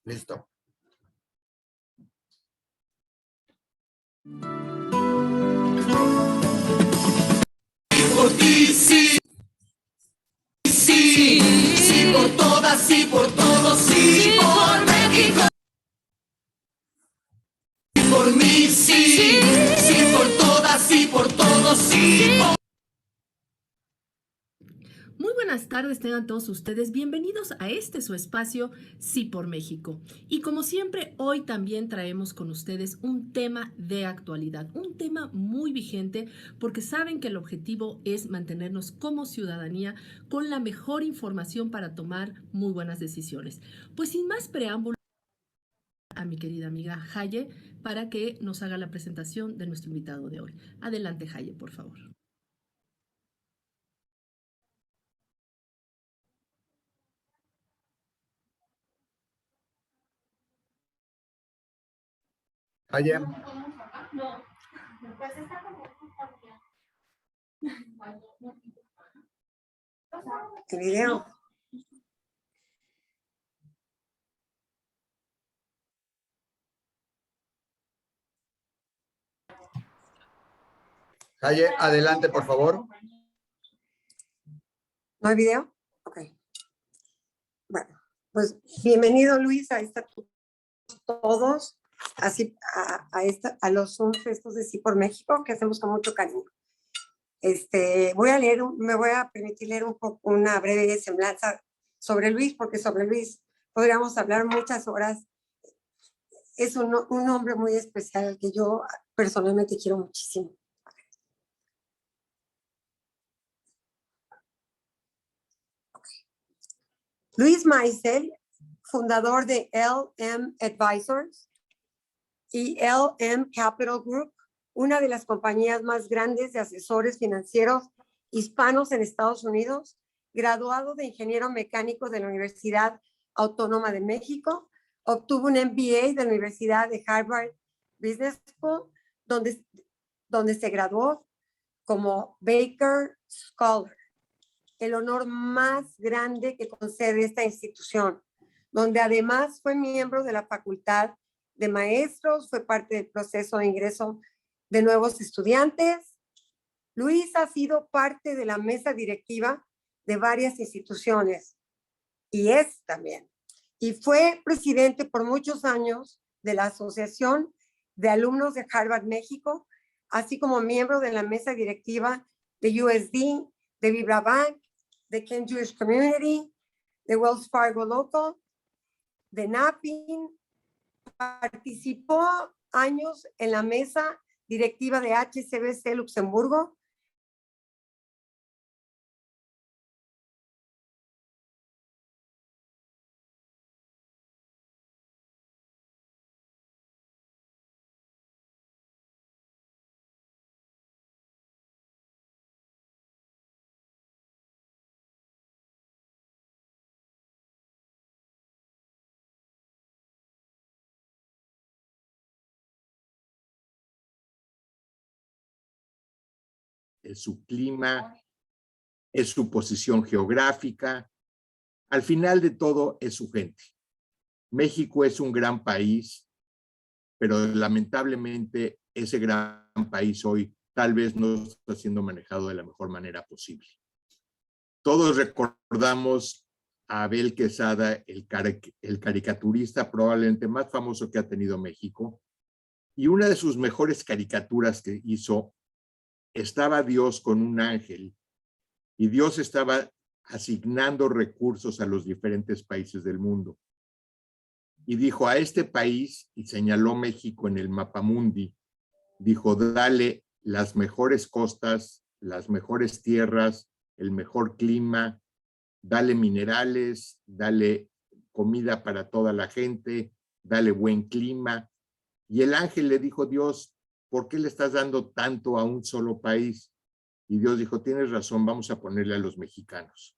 Listo. Por ti, sí, sí, sí por todas, sí por todos, sí por México. Por mí, sí, sí por todas, sí por todos, sí por... Muy buenas tardes, tengan todos ustedes bienvenidos a su espacio Sí por México. Y como siempre, hoy también traemos con ustedes un tema de actualidad, un tema muy vigente, porque saben que el objetivo es mantenernos como ciudadanía con la mejor información para tomar muy buenas decisiones. Pues sin más preámbulo, a mi querida amiga Haye para que nos haga la presentación de nuestro invitado de hoy. Adelante, Haye, por favor. Haye. No, pues está como el video. Haye, adelante, por favor. ¿No hay video? Ok. Bueno, pues bienvenido, Luis, a todos, así a los Zoom estos de Sí por México, que hacemos con mucho cariño. Me voy a permitir leer un poco una breve semblanza sobre Luis, porque sobre Luis podríamos hablar muchas horas. Es un hombre muy especial que yo personalmente quiero muchísimo. Luis Maisel, fundador de LM Advisors y LM Capital Group, una de las compañías más grandes de asesores financieros hispanos en Estados Unidos, graduado de ingeniero mecánico de la Universidad Autónoma de México, obtuvo un MBA de la Universidad de Harvard Business School, donde se graduó como Baker Scholar, el honor más grande que concede esta institución, donde además fue miembro de la Facultad de Maestros, fue parte del proceso de ingreso de nuevos estudiantes. Luis ha sido parte de la mesa directiva de varias instituciones y es también. Y fue presidente por muchos años de la Asociación de Alumnos de Harvard México, así como miembro de la mesa directiva de USD, de VibraBank, de Kent Jewish Community, de Wells Fargo Local, de NAPIN. Participó años en la mesa directiva de HSBC Luxemburgo. Es su clima, es su posición geográfica. Al final de todo, es su gente. México es un gran país, pero lamentablemente ese gran país hoy tal vez no está siendo manejado de la mejor manera posible. Todos recordamos a Abel Quesada, el caricaturista probablemente más famoso que ha tenido México, y una de sus mejores caricaturas que hizo, estaba Dios con un ángel y Dios estaba asignando recursos a los diferentes países del mundo. Y dijo a este país, y señaló México en el mapamundi, dijo, dale las mejores costas, las mejores tierras, el mejor clima, dale minerales, dale comida para toda la gente, dale buen clima, Y el ángel le dijo, Dios, ¿por qué le estás dando tanto a un solo país? Y Dios dijo, tienes razón, vamos a ponerle a los mexicanos.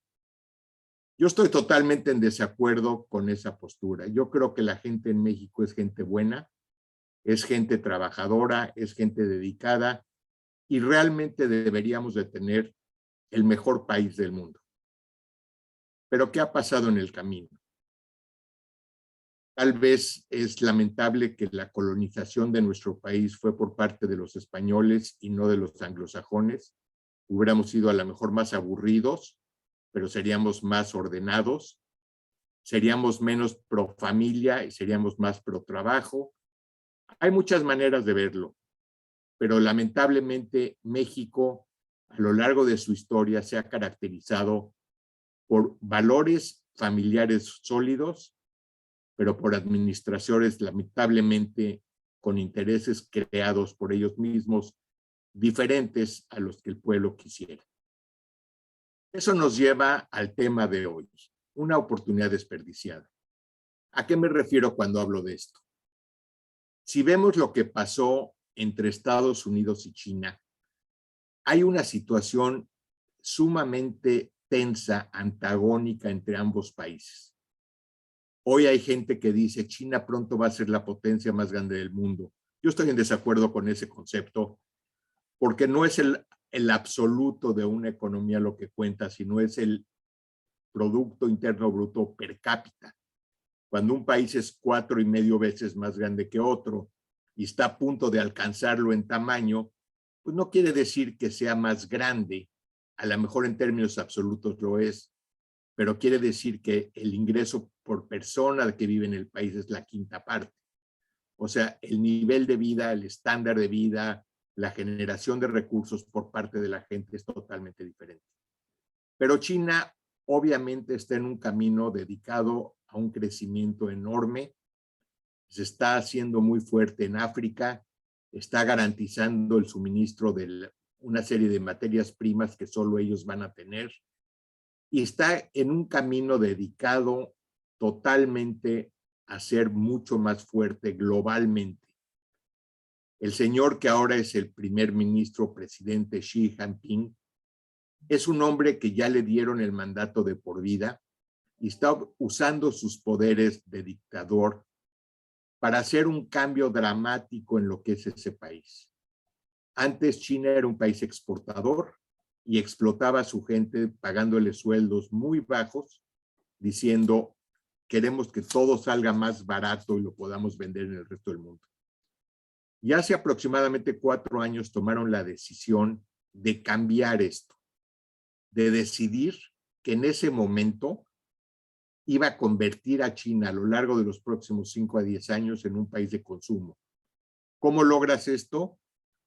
Yo estoy totalmente en desacuerdo con esa postura. Yo creo que la gente en México es gente buena, es gente trabajadora, es gente dedicada y realmente deberíamos de tener el mejor país del mundo. Pero ¿qué ha pasado en el camino? Tal vez es lamentable que la colonización de nuestro país fue por parte de los españoles y no de los anglosajones. Hubiéramos sido a lo mejor más aburridos, pero seríamos más ordenados, seríamos menos pro familia y seríamos más pro trabajo. Hay muchas maneras de verlo, pero lamentablemente México a lo largo de su historia se ha caracterizado por valores familiares sólidos, pero por administraciones lamentablemente con intereses creados por ellos mismos diferentes a los que el pueblo quisiera. Eso nos lleva al tema de hoy, una oportunidad desperdiciada. ¿A qué me refiero cuando hablo de esto? Si vemos lo que pasó entre Estados Unidos y China, hay una situación sumamente tensa, antagónica entre ambos países. Hoy hay gente que dice China pronto va a ser la potencia más grande del mundo. Yo estoy en desacuerdo con ese concepto porque no es el absoluto de una economía lo que cuenta, sino es el Producto Interno Bruto per cápita. Cuando un país es 4,5 veces más grande que otro y está a punto de alcanzarlo en tamaño, pues no quiere decir que sea más grande, a lo mejor en términos absolutos lo es, pero quiere decir que el ingreso por persona que vive en el país es la quinta parte. O sea, el nivel de vida, el estándar de vida, la generación de recursos por parte de la gente es totalmente diferente. Pero China obviamente está en un camino dedicado a un crecimiento enorme, se está haciendo muy fuerte en África, está garantizando el suministro de una serie de materias primas que solo ellos van a tener y está en un camino dedicado totalmente a ser mucho más fuerte globalmente. El señor que ahora es el primer ministro presidente Xi Jinping es un hombre que ya le dieron el mandato de por vida y está usando sus poderes de dictador para hacer un cambio dramático en lo que es ese país. Antes China era un país exportador y explotaba a su gente pagándole sueldos muy bajos, diciendo queremos que todo salga más barato y lo podamos vender en el resto del mundo. Y hace aproximadamente 4 años tomaron la decisión de cambiar esto, de decidir que en ese momento iba a convertir a China a lo largo de los próximos 5 a 10 años en un país de consumo. ¿Cómo logras esto?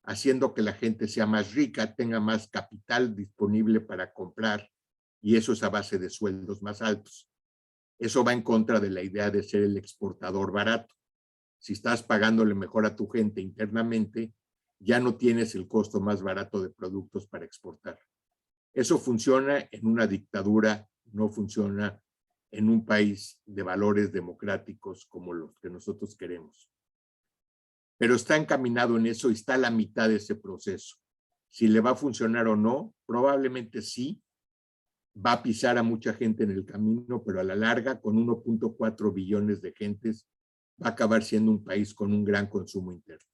Haciendo que la gente sea más rica, tenga más capital disponible para comprar, y eso es a base de sueldos más altos. Eso va en contra de la idea de ser el exportador barato. Si estás pagándole mejor a tu gente internamente, ya no tienes el costo más barato de productos para exportar. Eso funciona en una dictadura, no funciona en un país de valores democráticos como los que nosotros queremos. Pero está encaminado en eso y está a la mitad de ese proceso. Si le va a funcionar o no, probablemente sí. Va a pisar a mucha gente en el camino, pero a la larga, con 1.4 billones de gentes, va a acabar siendo un país con un gran consumo interno.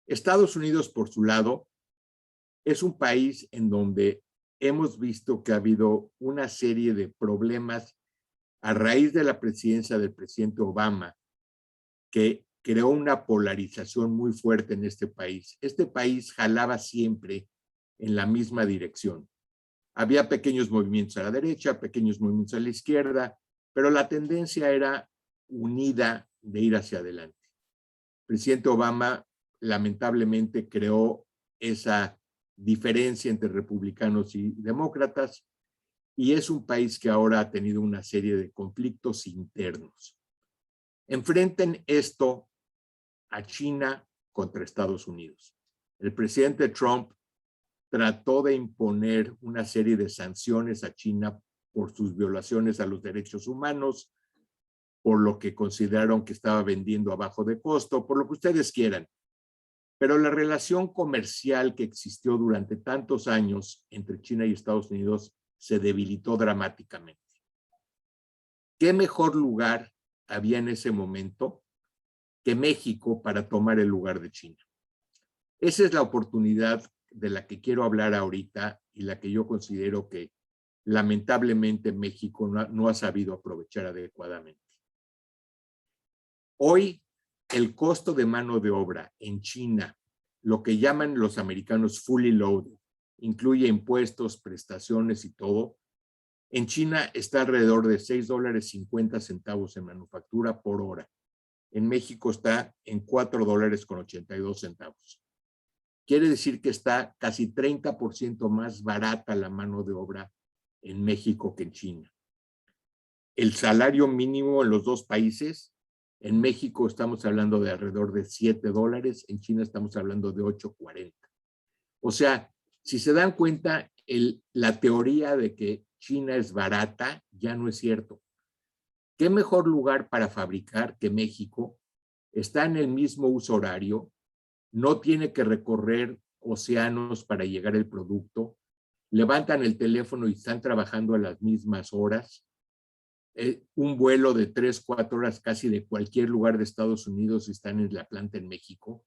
Estados Unidos, por su lado, es un país en donde hemos visto que ha habido una serie de problemas a raíz de la presidencia del presidente Obama, que creó una polarización muy fuerte en este país. Este país jalaba siempre en la misma dirección. Había pequeños movimientos a la derecha, pequeños movimientos a la izquierda, pero la tendencia era unida de ir hacia adelante. El presidente Obama lamentablemente creó esa diferencia entre republicanos y demócratas y es un país que ahora ha tenido una serie de conflictos internos. Enfrenten esto a China contra Estados Unidos. El presidente Trump trató de imponer una serie de sanciones a China por sus violaciones a los derechos humanos, por lo que consideraron que estaba vendiendo a bajo de costo, por lo que ustedes quieran. Pero la relación comercial que existió durante tantos años entre China y Estados Unidos se debilitó dramáticamente. ¿Qué mejor lugar había en ese momento que México para tomar el lugar de China? Esa es la oportunidad de la que quiero hablar ahorita y la que yo considero que lamentablemente México no ha sabido aprovechar adecuadamente. Hoy, el costo de mano de obra en China, lo que llaman los americanos fully loaded, incluye impuestos, prestaciones y todo, en China está alrededor de $6.50 en manufactura por hora. En México está en $4.82. Quiere decir que está casi 30% más barata la mano de obra en México que en China. El salario mínimo en los dos países, en México estamos hablando de alrededor de $7, en China estamos hablando de $8.40. O sea, si se dan cuenta, la teoría de que China es barata ya no es cierto. ¿Qué mejor lugar para fabricar que México? Está en el mismo uso horario, no tiene que recorrer océanos para llegar el producto, levantan el teléfono y están trabajando a las mismas horas. Un vuelo de 3, 4 horas casi de cualquier lugar de Estados Unidos están en la planta en México.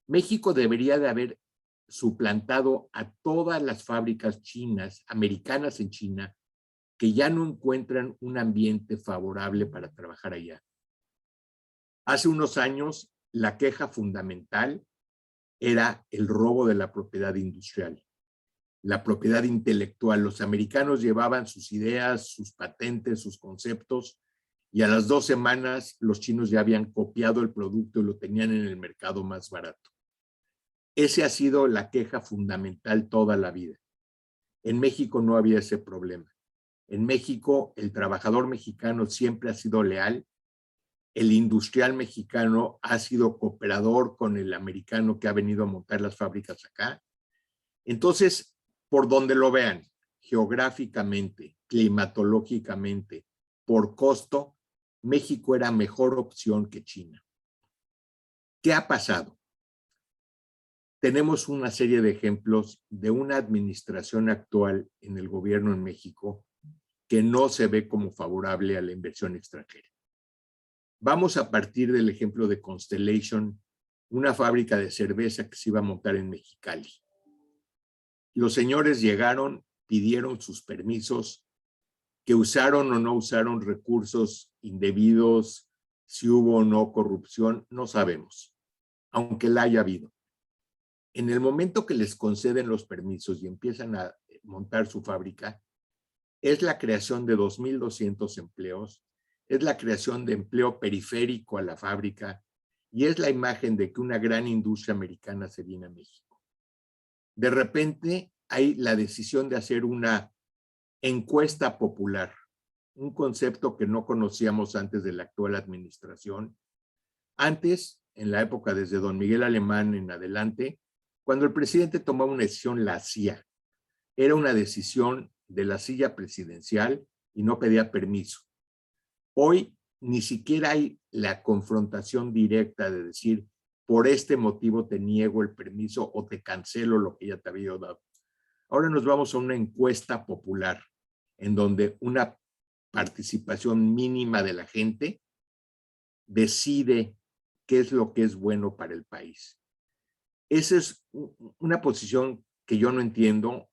México debería de haber suplantado a todas las fábricas chinas, americanas en China, que ya no encuentran un ambiente favorable para trabajar allá. Hace unos años, la queja fundamental era el robo de la propiedad industrial, la propiedad intelectual. Los americanos llevaban sus ideas, sus patentes, sus conceptos, y a las 2 semanas los chinos ya habían copiado el producto y lo tenían en el mercado más barato. Esa ha sido la queja fundamental toda la vida. En México no había ese problema. En México, el trabajador mexicano siempre ha sido leal. El industrial mexicano ha sido cooperador con el americano que ha venido a montar las fábricas acá. Entonces, por donde lo vean, geográficamente, climatológicamente, por costo, México era mejor opción que China. ¿Qué ha pasado? Tenemos una serie de ejemplos de una administración actual en el gobierno en México que no se ve como favorable a la inversión extranjera. Vamos a partir del ejemplo de Constellation, una fábrica de cerveza que se iba a montar en Mexicali. Los señores llegaron, pidieron sus permisos, que usaron o no usaron recursos indebidos, si hubo o no corrupción, no sabemos, aunque la haya habido. En el momento que les conceden los permisos y empiezan a montar su fábrica, es la creación de 2,200 empleos, es la creación de empleo periférico a la fábrica y es la imagen de que una gran industria americana se viene a México. De repente hay la decisión de hacer una encuesta popular, un concepto que no conocíamos antes de la actual administración. Antes, en la época desde don Miguel Alemán en adelante, cuando el presidente tomaba una decisión, la hacía. Era una decisión de la silla presidencial y no pedía permiso. Hoy ni siquiera hay la confrontación directa de decir, por este motivo te niego el permiso o te cancelo lo que ya te había dado. Ahora nos vamos a una encuesta popular en donde una participación mínima de la gente decide qué es lo que es bueno para el país. Esa es una posición que yo no entiendo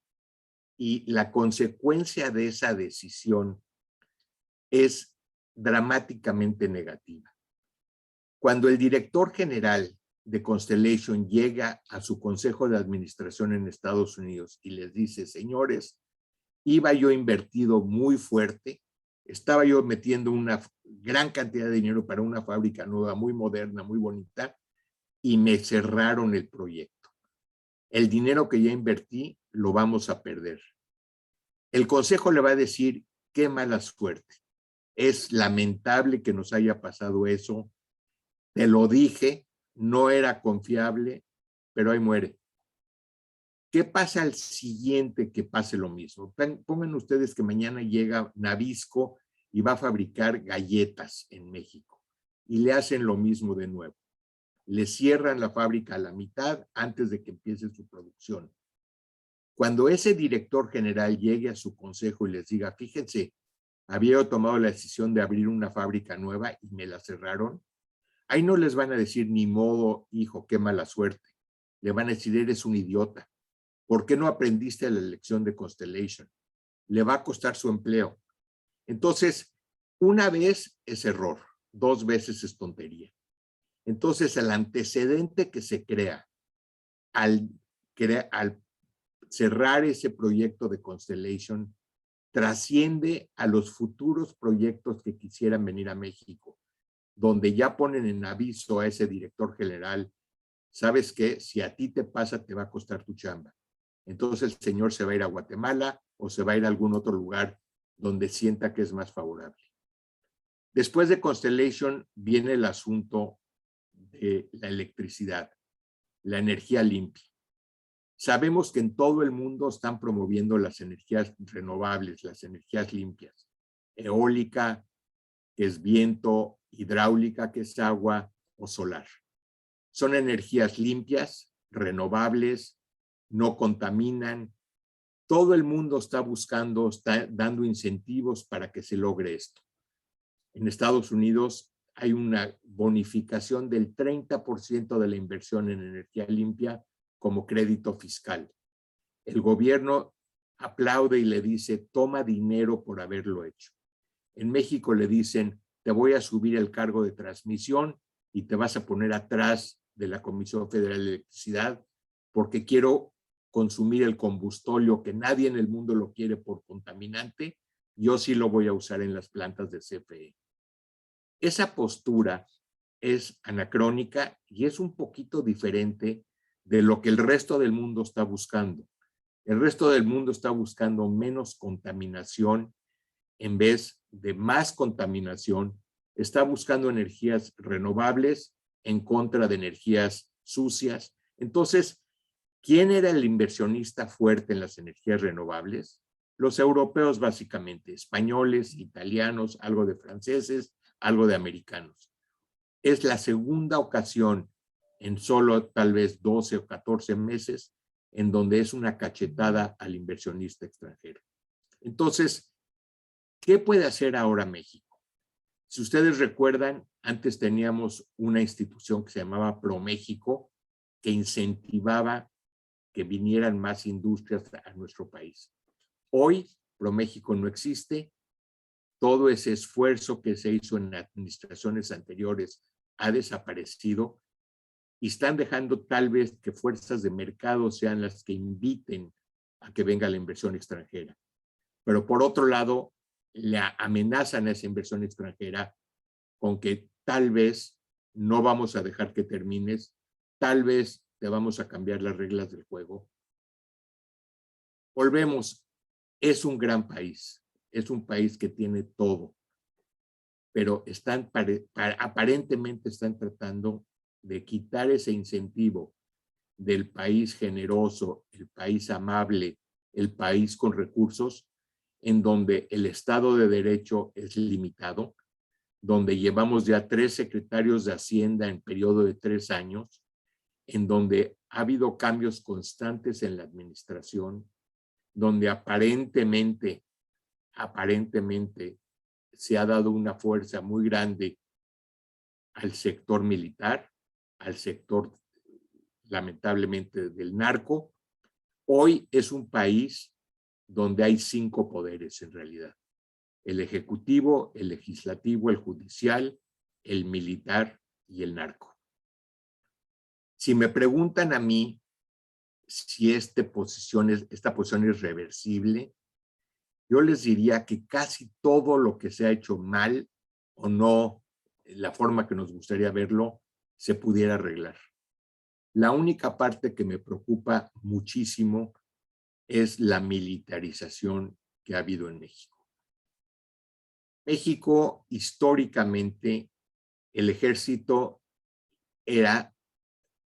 y la consecuencia de esa decisión es dramáticamente negativa. Cuando el director general de Constellation llega a su consejo de administración en Estados Unidos y les dice, señores, iba yo invertido muy fuerte, estaba yo metiendo una gran cantidad de dinero para una fábrica nueva, muy moderna, muy bonita, y me cerraron el proyecto. El dinero que ya invertí lo vamos a perder. El consejo le va a decir, qué mala suerte. Es lamentable que nos haya pasado eso. Te lo dije, no era confiable, pero ahí muere. ¿Qué pasa al siguiente que pase lo mismo? Pongan ustedes que mañana llega Nabisco y va a fabricar galletas en México. Y le hacen lo mismo de nuevo. Le cierran la fábrica a la mitad antes de que empiece su producción. Cuando ese director general llegue a su consejo y les diga, fíjense, había tomado la decisión de abrir una fábrica nueva y me la cerraron, ahí no les van a decir, ni modo, hijo, qué mala suerte. Le van a decir, eres un idiota. ¿Por qué no aprendiste la lección de Constellation? Le va a costar su empleo. Entonces, una vez es error, 2 veces es tontería. Entonces, el antecedente que se crea al cerrar ese proyecto de Constellation trasciende a los futuros proyectos que quisieran venir a México, donde ya ponen en aviso a ese director general, ¿sabes qué? Si a ti te pasa, te va a costar tu chamba. Entonces el señor se va a ir a Guatemala o se va a ir a algún otro lugar donde sienta que es más favorable. Después de Constellation viene el asunto de la electricidad, la energía limpia. Sabemos que en todo el mundo están promoviendo las energías renovables, las energías limpias. Eólica, que es viento, hidráulica, que es agua, o solar. Son energías limpias, renovables, no contaminan. Todo el mundo está buscando, está dando incentivos para que se logre esto. En Estados Unidos hay una bonificación del 30% de la inversión en energía limpia como crédito fiscal. El gobierno aplaude y le dice, toma dinero por haberlo hecho. En México le dicen, te voy a subir el cargo de transmisión y te vas a poner atrás de la Comisión Federal de Electricidad porque quiero consumir el combustóleo que nadie en el mundo lo quiere por contaminante, yo sí lo voy a usar en las plantas de CFE. Esa postura es anacrónica y es un poquito diferente de lo que el resto del mundo está buscando. El resto del mundo está buscando menos contaminación en vez de más contaminación. Está buscando energías renovables en contra de energías sucias. Entonces, ¿quién era el inversionista fuerte en las energías renovables? Los europeos básicamente, españoles, italianos, algo de franceses, algo de americanos. Es la segunda ocasión en solo tal vez 12 o 14 meses en donde es una cachetada al inversionista extranjero. Entonces, ¿qué puede hacer ahora México? Si ustedes recuerdan, antes teníamos una institución que se llamaba ProMéxico, que incentivaba que vinieran más industrias a nuestro país. Hoy, ProMéxico no existe. Todo ese esfuerzo que se hizo en administraciones anteriores ha desaparecido y están dejando tal vez que fuerzas de mercado sean las que inviten a que venga la inversión extranjera. Pero por otro lado, le amenazan a esa inversión extranjera con que tal vez no vamos a dejar que termines, tal vez te vamos a cambiar las reglas del juego. Volvemos, es un gran país, es un país que tiene todo, pero aparentemente están tratando de quitar ese incentivo del país generoso, el país amable, el país con recursos, en donde el Estado de Derecho es limitado, donde llevamos ya 3 secretarios de Hacienda en periodo de 3 años, en donde ha habido cambios constantes en la administración, donde aparentemente se ha dado una fuerza muy grande al sector militar, al sector lamentablemente del narco. Hoy es un país donde hay 5 poderes en realidad: el ejecutivo, el legislativo, el judicial, el militar y el narco. Si me preguntan a mí si esta posición es reversible, yo les diría que casi todo lo que se ha hecho mal o no, la forma que nos gustaría verlo, se pudiera arreglar. La única parte que me preocupa muchísimo es la militarización que ha habido en México. México, históricamente, el ejército era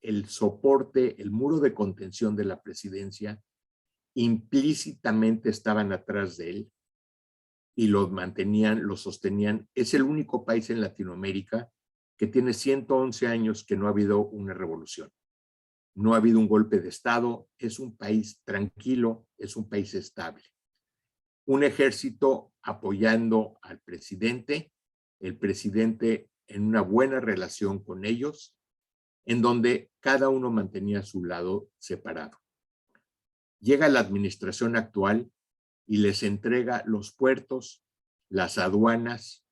el soporte, el muro de contención de la presidencia. Implícitamente estaban atrás de él y los mantenían, los sostenían. Es el único país en Latinoamérica que tiene 111 años que no ha habido una revolución. No ha habido un golpe de Estado, es un país tranquilo, es un país estable. Un ejército apoyando al presidente, el presidente en una buena relación con ellos, en donde cada uno mantenía su lado separado. Llega la administración actual y les entrega los puertos, las aduanas,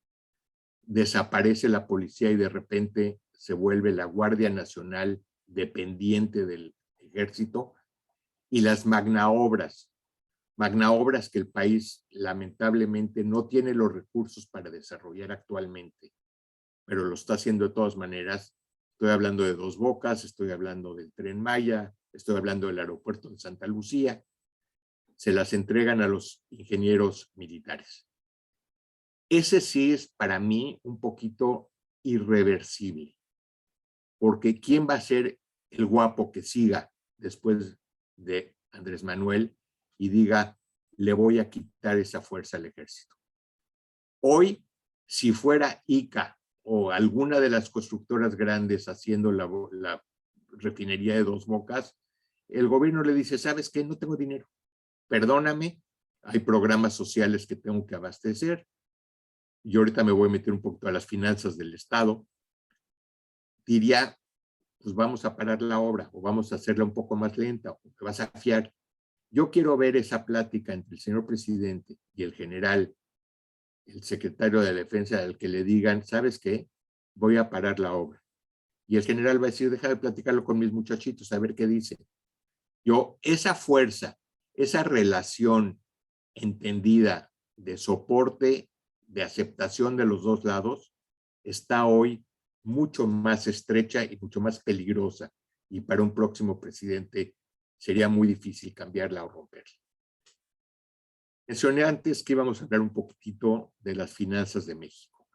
desaparece la policía y de repente se vuelve la Guardia Nacional dependiente del ejército, y las magnaobras que el país lamentablemente no tiene los recursos para desarrollar actualmente, pero lo está haciendo de todas maneras. Estoy hablando de Dos Bocas, estoy hablando del Tren Maya, estoy hablando del aeropuerto de Santa Lucía. Se las entregan a los ingenieros militares. Ese sí es para mí un poquito irreversible, porque ¿quién va a ser el guapo que siga después de Andrés Manuel y diga, le voy a quitar esa fuerza al ejército? Hoy, si fuera ICA o alguna de las constructoras grandes haciendo la refinería de Dos Bocas, el gobierno le dice, ¿sabes qué? No tengo dinero. Perdóname, hay programas sociales que tengo que abastecer. Yo ahorita me voy a meter un poquito a las finanzas del Estado. Diría, pues vamos a parar la obra o vamos a hacerla un poco más lenta o te vas a fiar. Yo quiero ver esa plática entre el señor presidente y el general, el secretario de la defensa, al que le digan, ¿sabes qué? Voy a parar la obra. Y el general va a decir, deja de platicarlo con mis muchachitos, a ver qué dice. Yo, esa fuerza, esa relación entendida de soporte, de aceptación de los dos lados, está hoy mucho más estrecha y mucho más peligrosa. Y para un próximo presidente sería muy difícil cambiarla o romperla. Mencioné antes que íbamos a hablar un poquitito de las finanzas de México.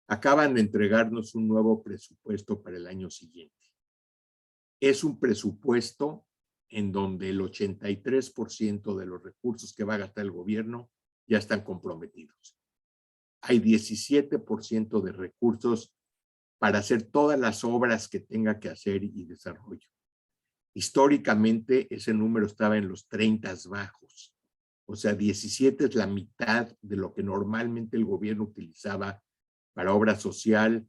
Acaban de entregarnos un nuevo presupuesto para el año siguiente. Es un presupuesto en donde el 83% de los recursos que va a gastar el gobierno ya están comprometidos. Hay 17% de recursos para hacer todas las obras que tenga que hacer y desarrollo. Históricamente ese número estaba en los 30 bajos. O sea, 17 es la mitad de lo que normalmente el gobierno utilizaba para obra social,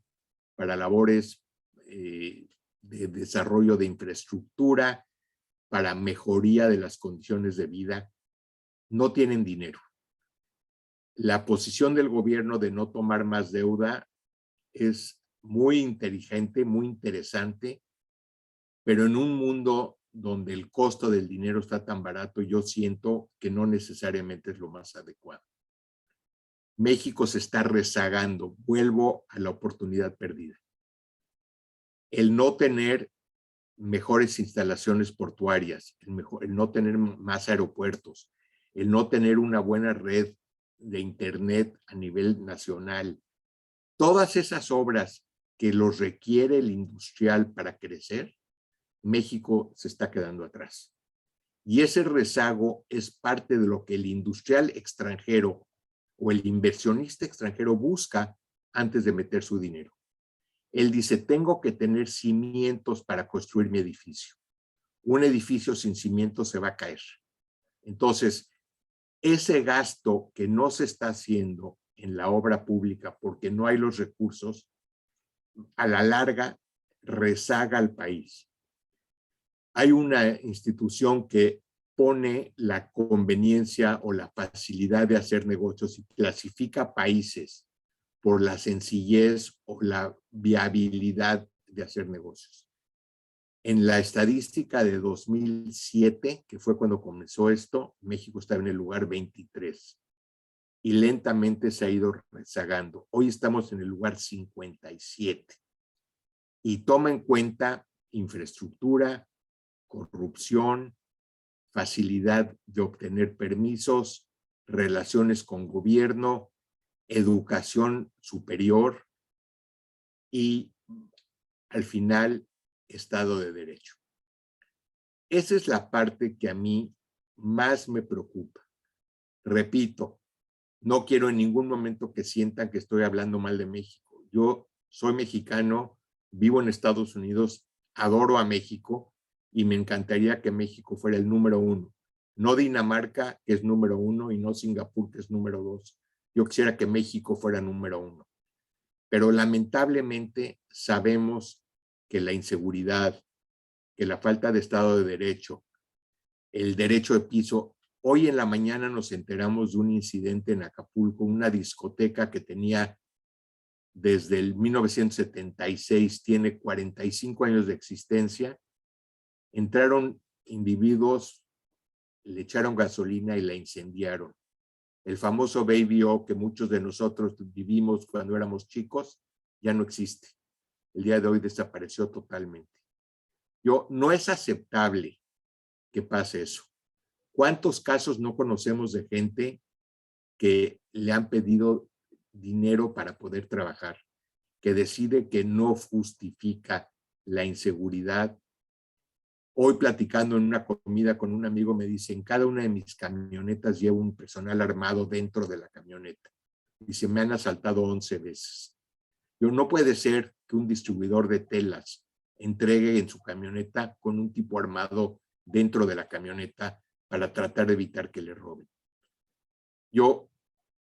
para labores de desarrollo de infraestructura, para mejoría de las condiciones de vida. No tienen dinero. La posición del gobierno de no tomar más deuda es muy inteligente, muy interesante, pero en un mundo donde el costo del dinero está tan barato, yo siento que no necesariamente es lo más adecuado. México se está rezagando, vuelvo a la oportunidad perdida. El no tener mejores instalaciones portuarias, el no tener más aeropuertos, el no tener una buena red de internet a nivel nacional, todas esas obras que los requiere el industrial para crecer, México se está quedando atrás. Y ese rezago es parte de lo que el industrial extranjero o el inversionista extranjero busca antes de meter su dinero. Él dice, tengo que tener cimientos para construir mi edificio. Un edificio sin cimientos se va a caer. Entonces, ese gasto que no se está haciendo en la obra pública porque no hay los recursos, a la larga rezaga al país. Hay una institución que pone la conveniencia o la facilidad de hacer negocios y clasifica países por la sencillez o la viabilidad de hacer negocios. En la estadística de 2007, que fue cuando comenzó esto, México estaba en el lugar 23 y lentamente se ha ido rezagando. Hoy estamos en el lugar 57 y toma en cuenta infraestructura, corrupción, facilidad de obtener permisos, relaciones con gobierno, educación superior y al final Estado de Derecho. Esa es la parte que a mí más me preocupa. Repito, No quiero en ningún momento que sientan que estoy hablando mal de México. Yo soy mexicano, vivo en Estados Unidos, adoro a México y me encantaría que México fuera el número 1. No Dinamarca, que es número 1, y no Singapur, que es número 2. Yo quisiera que México fuera número 1. Pero lamentablemente sabemos que la inseguridad, que la falta de Estado de Derecho, el derecho de piso. Hoy en la mañana nos enteramos de un incidente en Acapulco, una discoteca que tenía desde el 1976, tiene 45 años de existencia. Entraron individuos, le echaron gasolina y la incendiaron. El famoso Baby O que muchos de nosotros vivimos cuando éramos chicos, ya no existe. El día de hoy desapareció totalmente. No es aceptable que pase eso. ¿Cuántos casos no conocemos de gente que le han pedido dinero para poder trabajar, que decide que no justifica la inseguridad? Hoy platicando en una comida con un amigo me dice, en cada una de mis camionetas llevo un personal armado dentro de la camioneta. Dice, me han asaltado 11 veces. No puede ser que un distribuidor de telas entregue en su camioneta con un tipo armado dentro de la camioneta para tratar de evitar que le roben.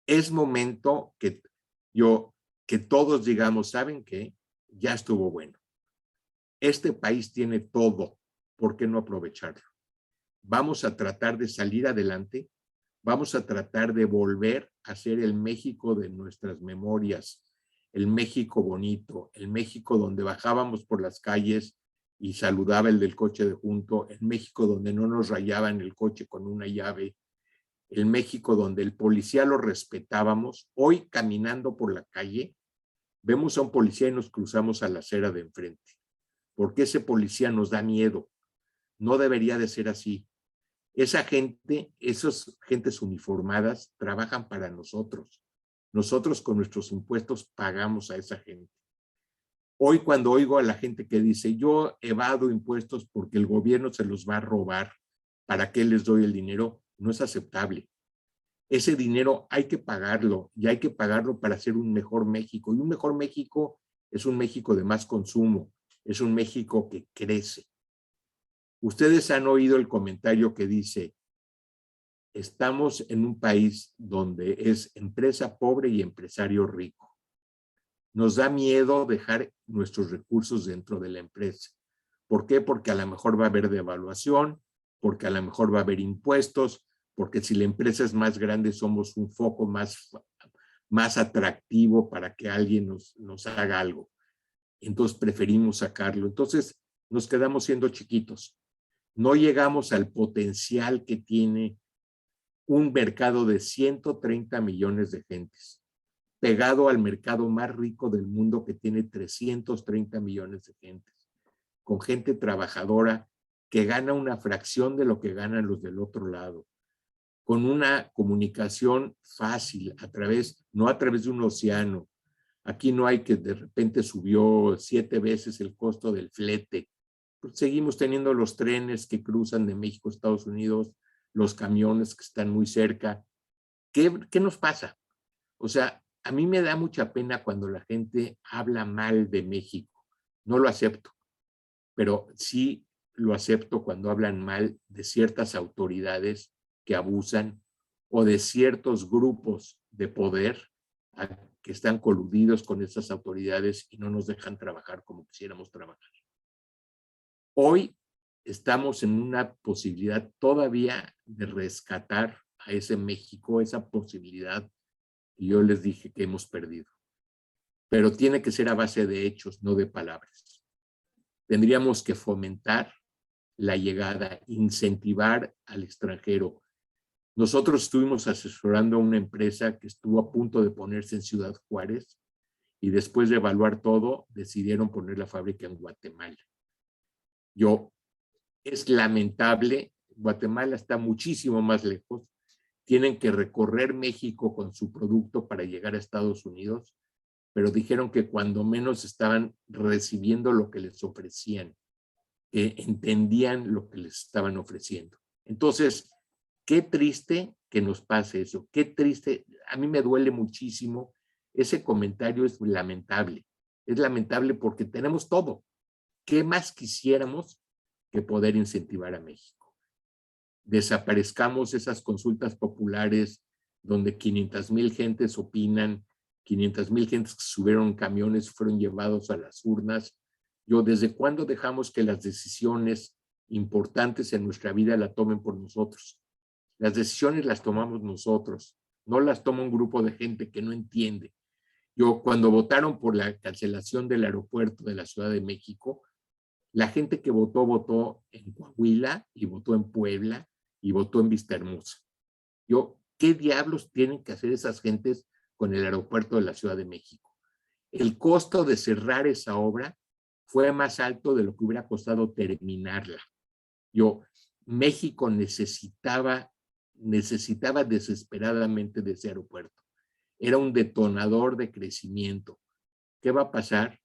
Es momento que todos digamos, ¿saben qué? Ya estuvo bueno. Este país tiene todo, ¿por qué no aprovecharlo? Vamos a tratar de salir adelante, vamos a tratar de volver a ser el México de nuestras memorias, el México bonito, el México donde bajábamos por las calles y saludaba el del coche de junto, el México donde no nos rayaban el coche con una llave, el México donde el policía lo respetábamos. Hoy caminando por la calle, vemos a un policía y nos cruzamos a la acera de enfrente. Porque ese policía nos da miedo. No debería de ser así. Esa gente, esas gentes uniformadas trabajan para nosotros. Nosotros con nuestros impuestos pagamos a esa gente. Hoy cuando oigo a la gente que dice, yo evado impuestos porque el gobierno se los va a robar, ¿para qué les doy el dinero? No es aceptable. Ese dinero hay que pagarlo y hay que pagarlo para hacer un mejor México. Y un mejor México es un México de más consumo, es un México que crece. Ustedes han oído el comentario que dice, estamos en un país donde es empresa pobre y empresario rico. Nos da miedo dejar nuestros recursos dentro de la empresa. ¿Por qué? Porque a lo mejor va a haber devaluación, porque a lo mejor va a haber impuestos, porque si la empresa es más grande somos un foco más atractivo para que alguien nos haga algo. Entonces preferimos sacarlo. Entonces nos quedamos siendo chiquitos. No llegamos al potencial que tiene un mercado de 130 millones de gentes, pegado al mercado más rico del mundo que tiene 330 millones de gentes, con gente trabajadora que gana una fracción de lo que ganan los del otro lado, con una comunicación fácil, no a través de un océano. Aquí no hay que de repente subió 7 veces el costo del flete. Pues seguimos teniendo los trenes que cruzan de México a Estados Unidos, los camiones que están muy cerca. ¿Qué nos pasa? O sea, a mí me da mucha pena cuando la gente habla mal de México. No lo acepto, pero sí lo acepto cuando hablan mal de ciertas autoridades que abusan o de ciertos grupos de poder que están coludidos con esas autoridades y no nos dejan trabajar como quisiéramos trabajar. Hoy estamos en una posibilidad todavía de rescatar a ese México, esa posibilidad que yo les dije que hemos perdido. Pero tiene que ser a base de hechos, no de palabras. Tendríamos que fomentar la llegada, incentivar al extranjero. Nosotros estuvimos asesorando a una empresa que estuvo a punto de ponerse en Ciudad Juárez y después de evaluar todo, decidieron poner la fábrica en Guatemala. Es lamentable, Guatemala está muchísimo más lejos, tienen que recorrer México con su producto para llegar a Estados Unidos, pero dijeron que cuando menos estaban recibiendo lo que les ofrecían, que entendían lo que les estaban ofreciendo. Entonces, Qué triste que nos pase eso, qué triste, a mí me duele muchísimo, ese comentario es lamentable porque tenemos todo. ¿Qué más quisiéramos que poder incentivar a México? Desaparezcamos esas consultas populares donde 500,000 gentes opinan, 500,000 gentes que subieron camiones fueron llevados a las urnas. ¿Desde cuándo dejamos que las decisiones importantes en nuestra vida la tomen por nosotros? Las decisiones las tomamos nosotros, no las toma un grupo de gente que no entiende. Cuando votaron por la cancelación del aeropuerto de la Ciudad de México, la gente que votó en Coahuila y votó en Puebla y votó en Vistahermosa. ¿Qué diablos tienen que hacer esas gentes con el aeropuerto de la Ciudad de México? El costo de cerrar esa obra fue más alto de lo que hubiera costado terminarla. México necesitaba desesperadamente de ese aeropuerto. Era un detonador de crecimiento. ¿Qué va a pasar?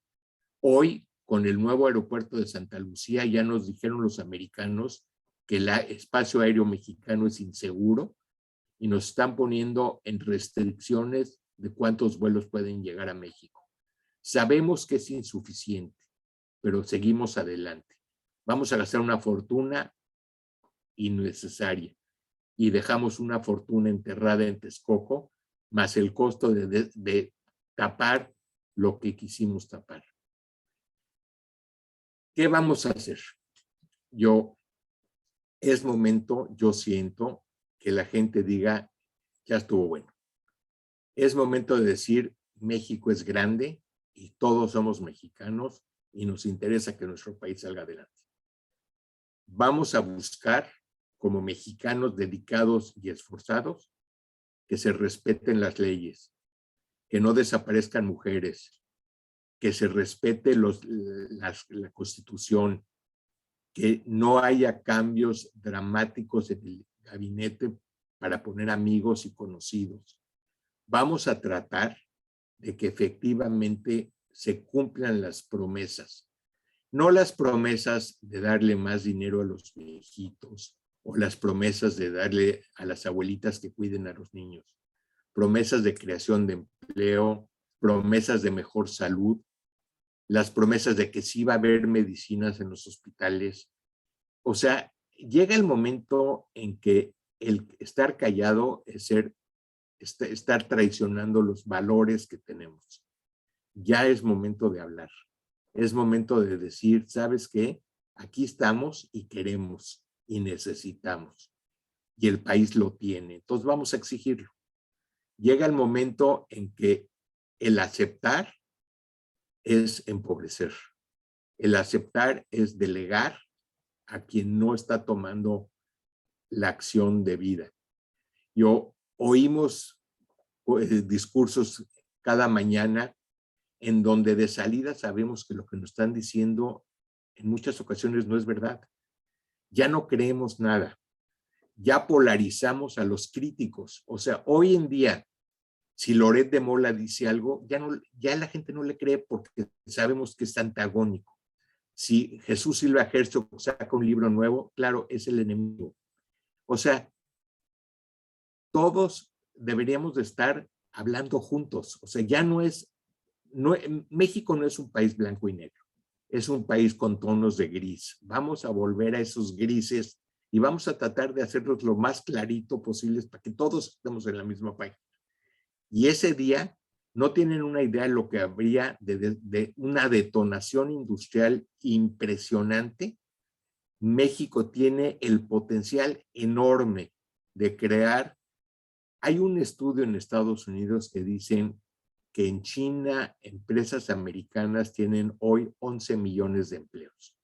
Hoy, con el nuevo aeropuerto de Santa Lucía, ya nos dijeron los americanos que el espacio aéreo mexicano es inseguro y nos están poniendo en restricciones de cuántos vuelos pueden llegar a México. Sabemos que es insuficiente, pero seguimos adelante. Vamos a gastar una fortuna innecesaria y dejamos una fortuna enterrada en Texcoco, más el costo de tapar lo que quisimos tapar. ¿Qué vamos a hacer? Es momento, yo siento, que la gente diga, ya estuvo bueno. Es momento de decir, México es grande y todos somos mexicanos y nos interesa que nuestro país salga adelante. Vamos a buscar, como mexicanos dedicados y esforzados, que se respeten las leyes, que no desaparezcan mujeres, que se respete la Constitución, que no haya cambios dramáticos en el gabinete para poner amigos y conocidos. Vamos a tratar de que efectivamente se cumplan las promesas, no las promesas de darle más dinero a los viejitos o las promesas de darle a las abuelitas que cuiden a los niños, promesas de creación de empleo, promesas de mejor salud, las promesas de que sí va a haber medicinas en los hospitales. O sea, llega el momento en que el estar callado es estar traicionando los valores que tenemos. Ya es momento de hablar. Es momento de decir, ¿sabes qué? Aquí estamos y queremos y necesitamos. Y el país lo tiene. Entonces vamos a exigirlo. Llega el momento en que el aceptar es empobrecer. El aceptar es delegar a quien no está tomando la acción de vida. Oímos discursos cada mañana en donde de salida sabemos que lo que nos están diciendo en muchas ocasiones no es verdad. Ya no creemos nada. Ya polarizamos a los críticos. O sea, hoy en día, si Loret de Mola dice algo, ya la gente no le cree porque sabemos que es antagónico. Si Jesús Silva Herzog saca un libro nuevo, claro, es el enemigo. O sea, todos deberíamos de estar hablando juntos. O sea, México no es un país blanco y negro. Es un país con tonos de gris. Vamos a volver a esos grises y vamos a tratar de hacerlos lo más clarito posible para que todos estemos en la misma página. Y ese día no tienen una idea de lo que habría de una detonación industrial impresionante. México tiene el potencial enorme de crear. Hay un estudio en Estados Unidos que dicen que en China empresas americanas tienen hoy 11 millones de empleos.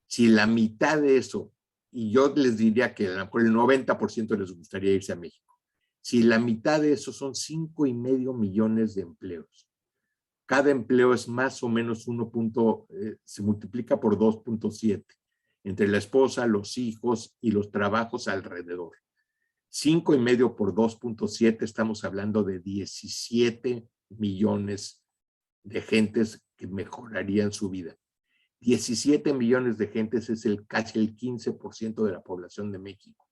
Si la mitad de eso, y yo les diría que por el 90% les gustaría irse a México, si la mitad de eso son 5.5 millones de empleos, cada empleo es más o menos se multiplica por 2.7 entre la esposa, los hijos y los trabajos alrededor. 5.5 por 2.7, estamos hablando de 17 millones de gentes que mejorarían su vida. 17 millones de gentes es casi el 15% de la población de México.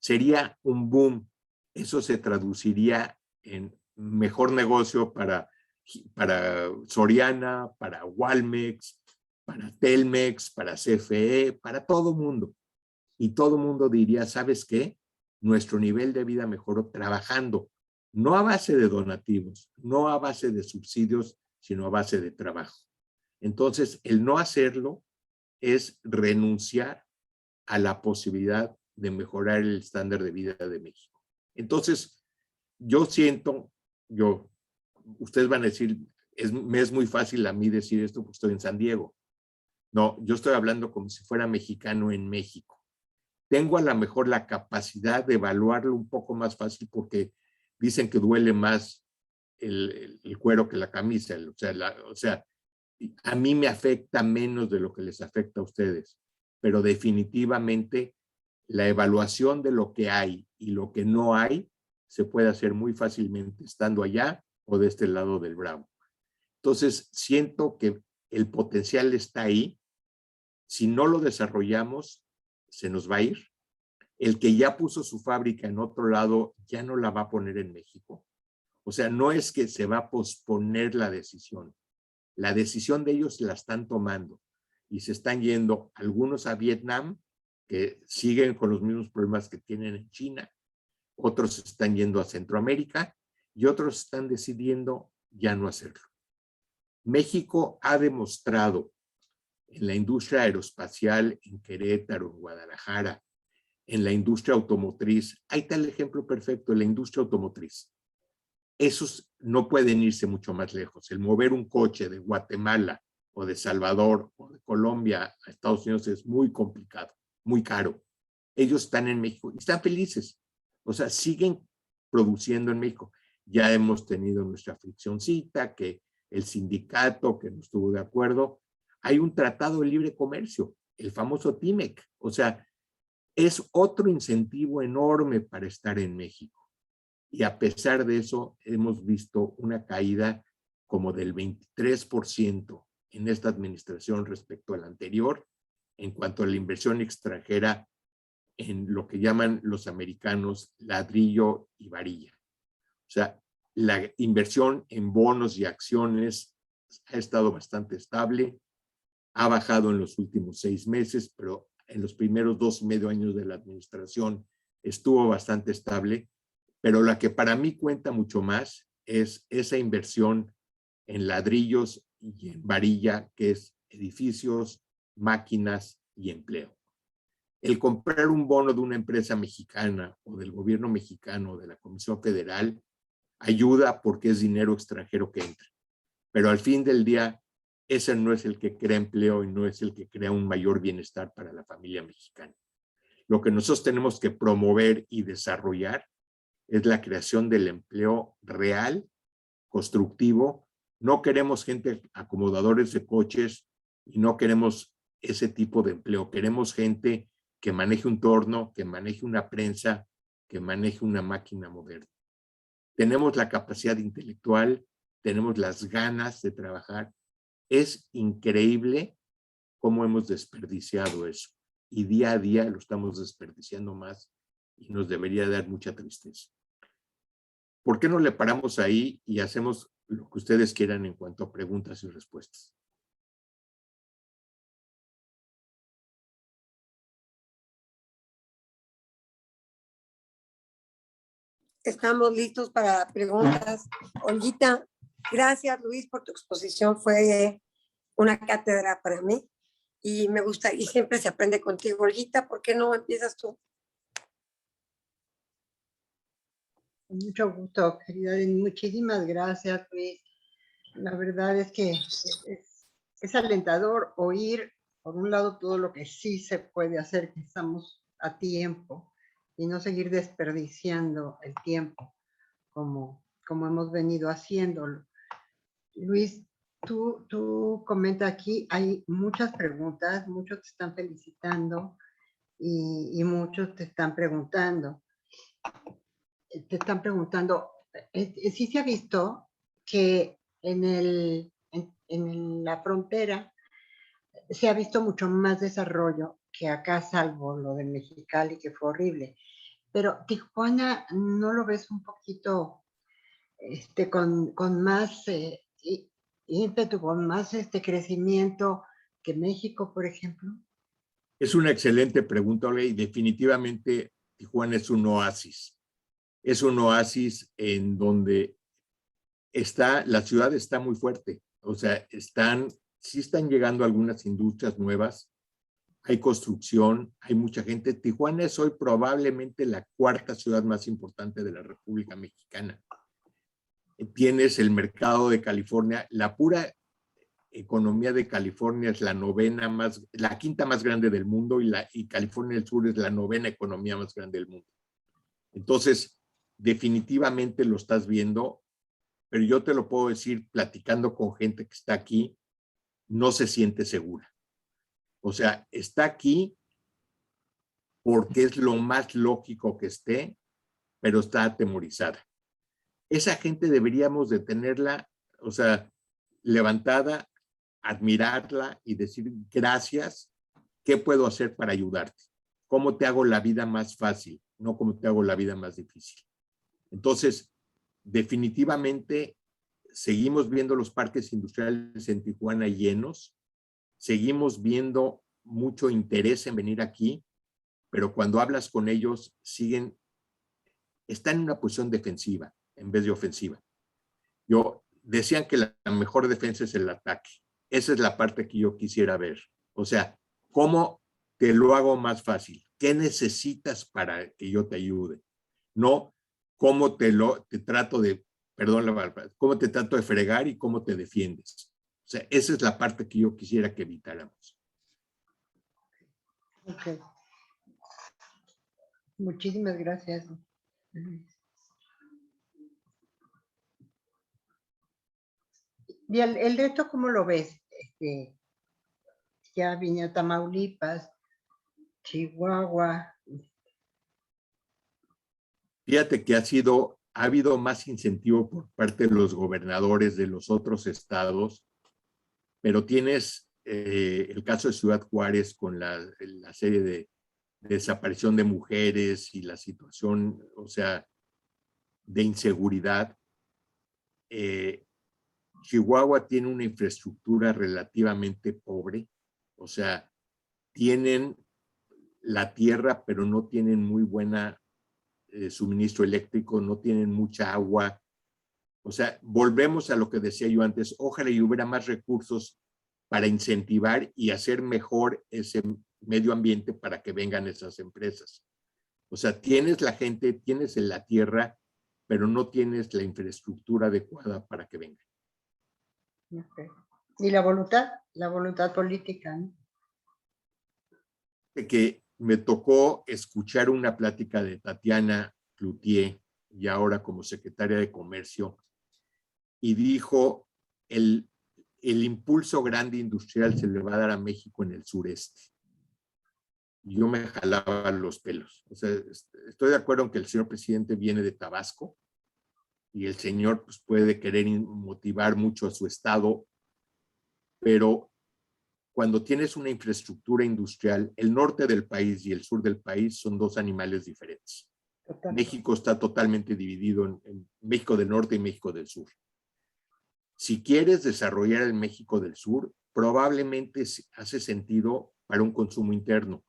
sería un boom. Eso se traduciría en mejor negocio para Soriana, para Walmex, para Telmex, para CFE, para todo mundo. Y todo mundo diría, ¿sabes qué? Nuestro nivel de vida mejoró trabajando, no a base de donativos, no a base de subsidios, sino a base de trabajo. Entonces, el no hacerlo es renunciar a la posibilidad de mejorar el estándar de vida de México. Entonces, yo siento, ustedes van a decir, me es muy fácil a mí decir esto porque estoy en San Diego. No, yo estoy hablando como si fuera mexicano en México. Tengo a lo mejor la capacidad de evaluarlo un poco más fácil porque dicen que duele más el cuero que la camisa. O sea, a mí me afecta menos de lo que les afecta a ustedes, pero definitivamente la evaluación de lo que hay y lo que no hay se puede hacer muy fácilmente estando allá o de este lado del Bravo. Entonces, siento que el potencial está ahí. Si no lo desarrollamos, se nos va a ir. El que ya puso su fábrica en otro lado ya no la va a poner en México. O sea, no es que se va a posponer la decisión. La decisión de ellos la están tomando y se están yendo algunos a Vietnam, que siguen con los mismos problemas que tienen en China, otros están yendo a Centroamérica y otros están decidiendo ya no hacerlo. México ha demostrado en la industria aeroespacial, en Querétaro, en Guadalajara, en la industria automotriz, ahí está el ejemplo perfecto, la industria automotriz. Esos no pueden irse mucho más lejos. El mover un coche de Guatemala o de Salvador o de Colombia a Estados Unidos es muy complicado, muy caro. Ellos están en México y están felices. O sea, siguen produciendo en México. Ya hemos tenido nuestra friccioncita, que el sindicato que no estuvo de acuerdo. Hay un tratado de libre comercio, el famoso TIMEC. O sea, es otro incentivo enorme para estar en México. Y a pesar de eso, hemos visto una caída como del 23% en esta administración respecto a la anterior, en cuanto a la inversión extranjera en lo que llaman los americanos ladrillo y varilla. O sea, la inversión en bonos y acciones ha estado bastante estable, ha bajado en los últimos 6 meses, pero en los primeros 2.5 años de la administración estuvo bastante estable. Pero la que para mí cuenta mucho más es esa inversión en ladrillos y en varilla, que es edificios, máquinas y empleo. El comprar un bono de una empresa mexicana o del gobierno mexicano o de la Comisión Federal ayuda porque es dinero extranjero que entra. Pero al fin del día, ese no es el que crea empleo y no es el que crea un mayor bienestar para la familia mexicana. Lo que nosotros tenemos que promover y desarrollar es la creación del empleo real, constructivo. No queremos gente acomodadores de coches y no queremos ese tipo de empleo. Queremos gente que maneje un torno, que maneje una prensa, que maneje una máquina moderna. Tenemos la capacidad intelectual, tenemos las ganas de trabajar. Es increíble cómo hemos desperdiciado eso. Y día a día lo estamos desperdiciando más y nos debería dar mucha tristeza. ¿Por qué no le paramos ahí y hacemos lo que ustedes quieran en cuanto a preguntas y respuestas? Estamos listos para preguntas. Olguita, gracias Luis por tu exposición. Fue una cátedra para mí y me gusta y siempre se aprende contigo. Olguita, ¿por qué no empiezas tú? Con mucho gusto, querida. Muchísimas gracias, Luis. La verdad es que es alentador oír, por un lado, todo lo que sí se puede hacer, que estamos a tiempo, y no seguir desperdiciando el tiempo como hemos venido haciéndolo. Luis, tú comenta aquí, hay muchas preguntas, muchos te están felicitando y muchos te están preguntando. Sí se ha visto que en la frontera se ha visto mucho más desarrollo que acá, salvo lo de Mexicali, que fue horrible. pero Tijuana, ¿no lo ves un poquito con más ímpetu, con más crecimiento que México, por ejemplo? Es una excelente pregunta, Olga, y definitivamente Tijuana es un oasis. Es un oasis en donde la ciudad está muy fuerte. O sea, sí están llegando algunas industrias nuevas, hay construcción, hay mucha gente. Tijuana es hoy probablemente la cuarta ciudad más importante de la República Mexicana. Tienes el mercado de California, la pura economía de California es la quinta más grande del mundo y California del Sur es la novena economía más grande del mundo. Entonces, definitivamente lo estás viendo, pero yo te lo puedo decir platicando con gente que está aquí, no se siente segura. O sea, está aquí porque es lo más lógico que esté, pero está atemorizada. Esa gente deberíamos de tenerla, o sea, levantada, admirarla y decir gracias, ¿qué puedo hacer para ayudarte? ¿Cómo te hago la vida más fácil? No cómo te hago la vida más difícil. Entonces, definitivamente seguimos viendo los parques industriales en Tijuana llenos, seguimos viendo mucho interés en venir aquí, pero cuando hablas con ellos están en una posición defensiva en vez de ofensiva. Decían que la mejor defensa es el ataque. Esa es la parte que yo quisiera ver. O sea, ¿cómo te lo hago más fácil? ¿Qué necesitas para que yo te ayude? No cómo te trato de, perdón la palabra, cómo te trato de fregar y cómo te defiendes. O sea, esa es la parte que yo quisiera que evitáramos. Ok. Muchísimas gracias, Luis. Y el reto, ¿cómo lo ves? Ya vine a Tamaulipas, Chihuahua. Fíjate que ha habido más incentivo por parte de los gobernadores de los otros estados, pero tienes el caso de Ciudad Juárez con la serie de desaparición de mujeres y la situación, o sea, de inseguridad. Chihuahua tiene una infraestructura relativamente pobre, o sea, tienen la tierra, pero no tienen muy buena suministro eléctrico, no tienen mucha agua. O sea, volvemos a lo que decía yo antes, ojalá y hubiera más recursos para incentivar y hacer mejor ese medio ambiente para que vengan esas empresas. O sea, tienes la gente, tienes la tierra, pero no tienes la infraestructura adecuada para que vengan. Okay. Y la voluntad política, ¿no? Que me tocó escuchar una plática de Tatiana Cloutier, y ahora como secretaria de Comercio, y dijo, el impulso grande industrial se le va a dar a México en el sureste. Y yo me jalaba los pelos. O sea, estoy de acuerdo en que el señor presidente viene de Tabasco, y el señor pues, puede querer motivar mucho a su estado, pero cuando tienes una infraestructura industrial, el norte del país y el sur del país son dos animales diferentes. Total. México está totalmente dividido en México del norte y México del sur. Si quieres desarrollar el México del sur, probablemente hace sentido para un consumo interno,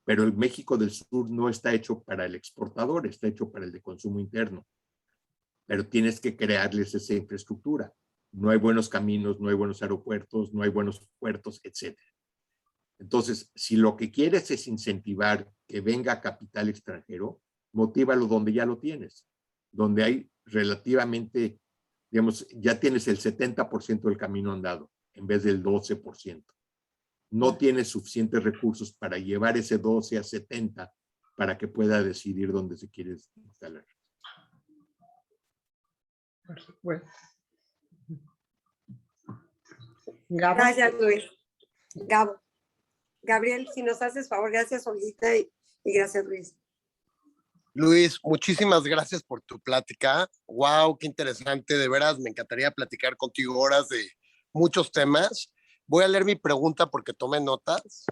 pero el México del sur no está hecho para el exportador, está hecho para el de consumo interno. Pero tienes que crearles esa infraestructura. No hay buenos caminos, no hay buenos aeropuertos, no hay buenos puertos, etc. Entonces, si lo que quieres es incentivar que venga capital extranjero, motívalo donde ya lo tienes, donde hay relativamente, digamos, ya tienes el 70% del camino andado, en vez del 12%. No tienes suficientes recursos para llevar ese 12 a 70 para que pueda decidir dónde se quiere instalar. Por supuesto. Gracias, Luis. Gabriel, si nos haces favor, gracias, Olguita, y gracias, Luis. Luis, muchísimas gracias por tu plática. Wow, qué interesante, de veras, me encantaría platicar contigo horas de muchos temas. Voy a leer mi pregunta porque tomé notas.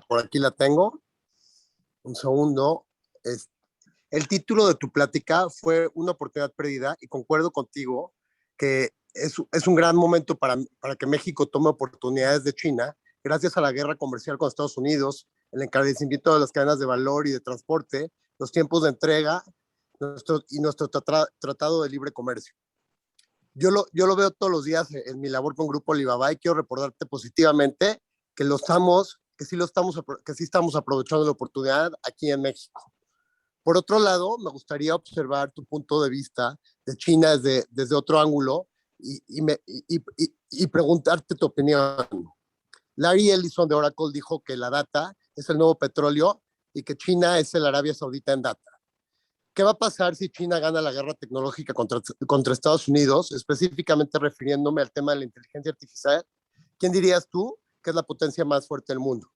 Por aquí la tengo. Un segundo. El título de tu plática fue Una oportunidad perdida y concuerdo contigo que es un gran momento para que México tome oportunidades de China gracias a la guerra comercial con Estados Unidos, el encarecimiento de las cadenas de valor y de transporte, los tiempos de entrega y nuestro tratado de libre comercio. Yo lo veo todos los días en mi labor con Grupo Alibaba y quiero reportarte positivamente que sí estamos aprovechando la oportunidad aquí en México. Por otro lado, me gustaría observar tu punto de vista de China desde otro ángulo y preguntarte tu opinión. Larry Ellison de Oracle dijo que la data es el nuevo petróleo y que China es el Arabia Saudita en data. ¿Qué va a pasar si China gana la guerra tecnológica contra Estados Unidos, específicamente refiriéndome al tema de la inteligencia artificial? ¿Quién dirías tú que es la potencia más fuerte del mundo?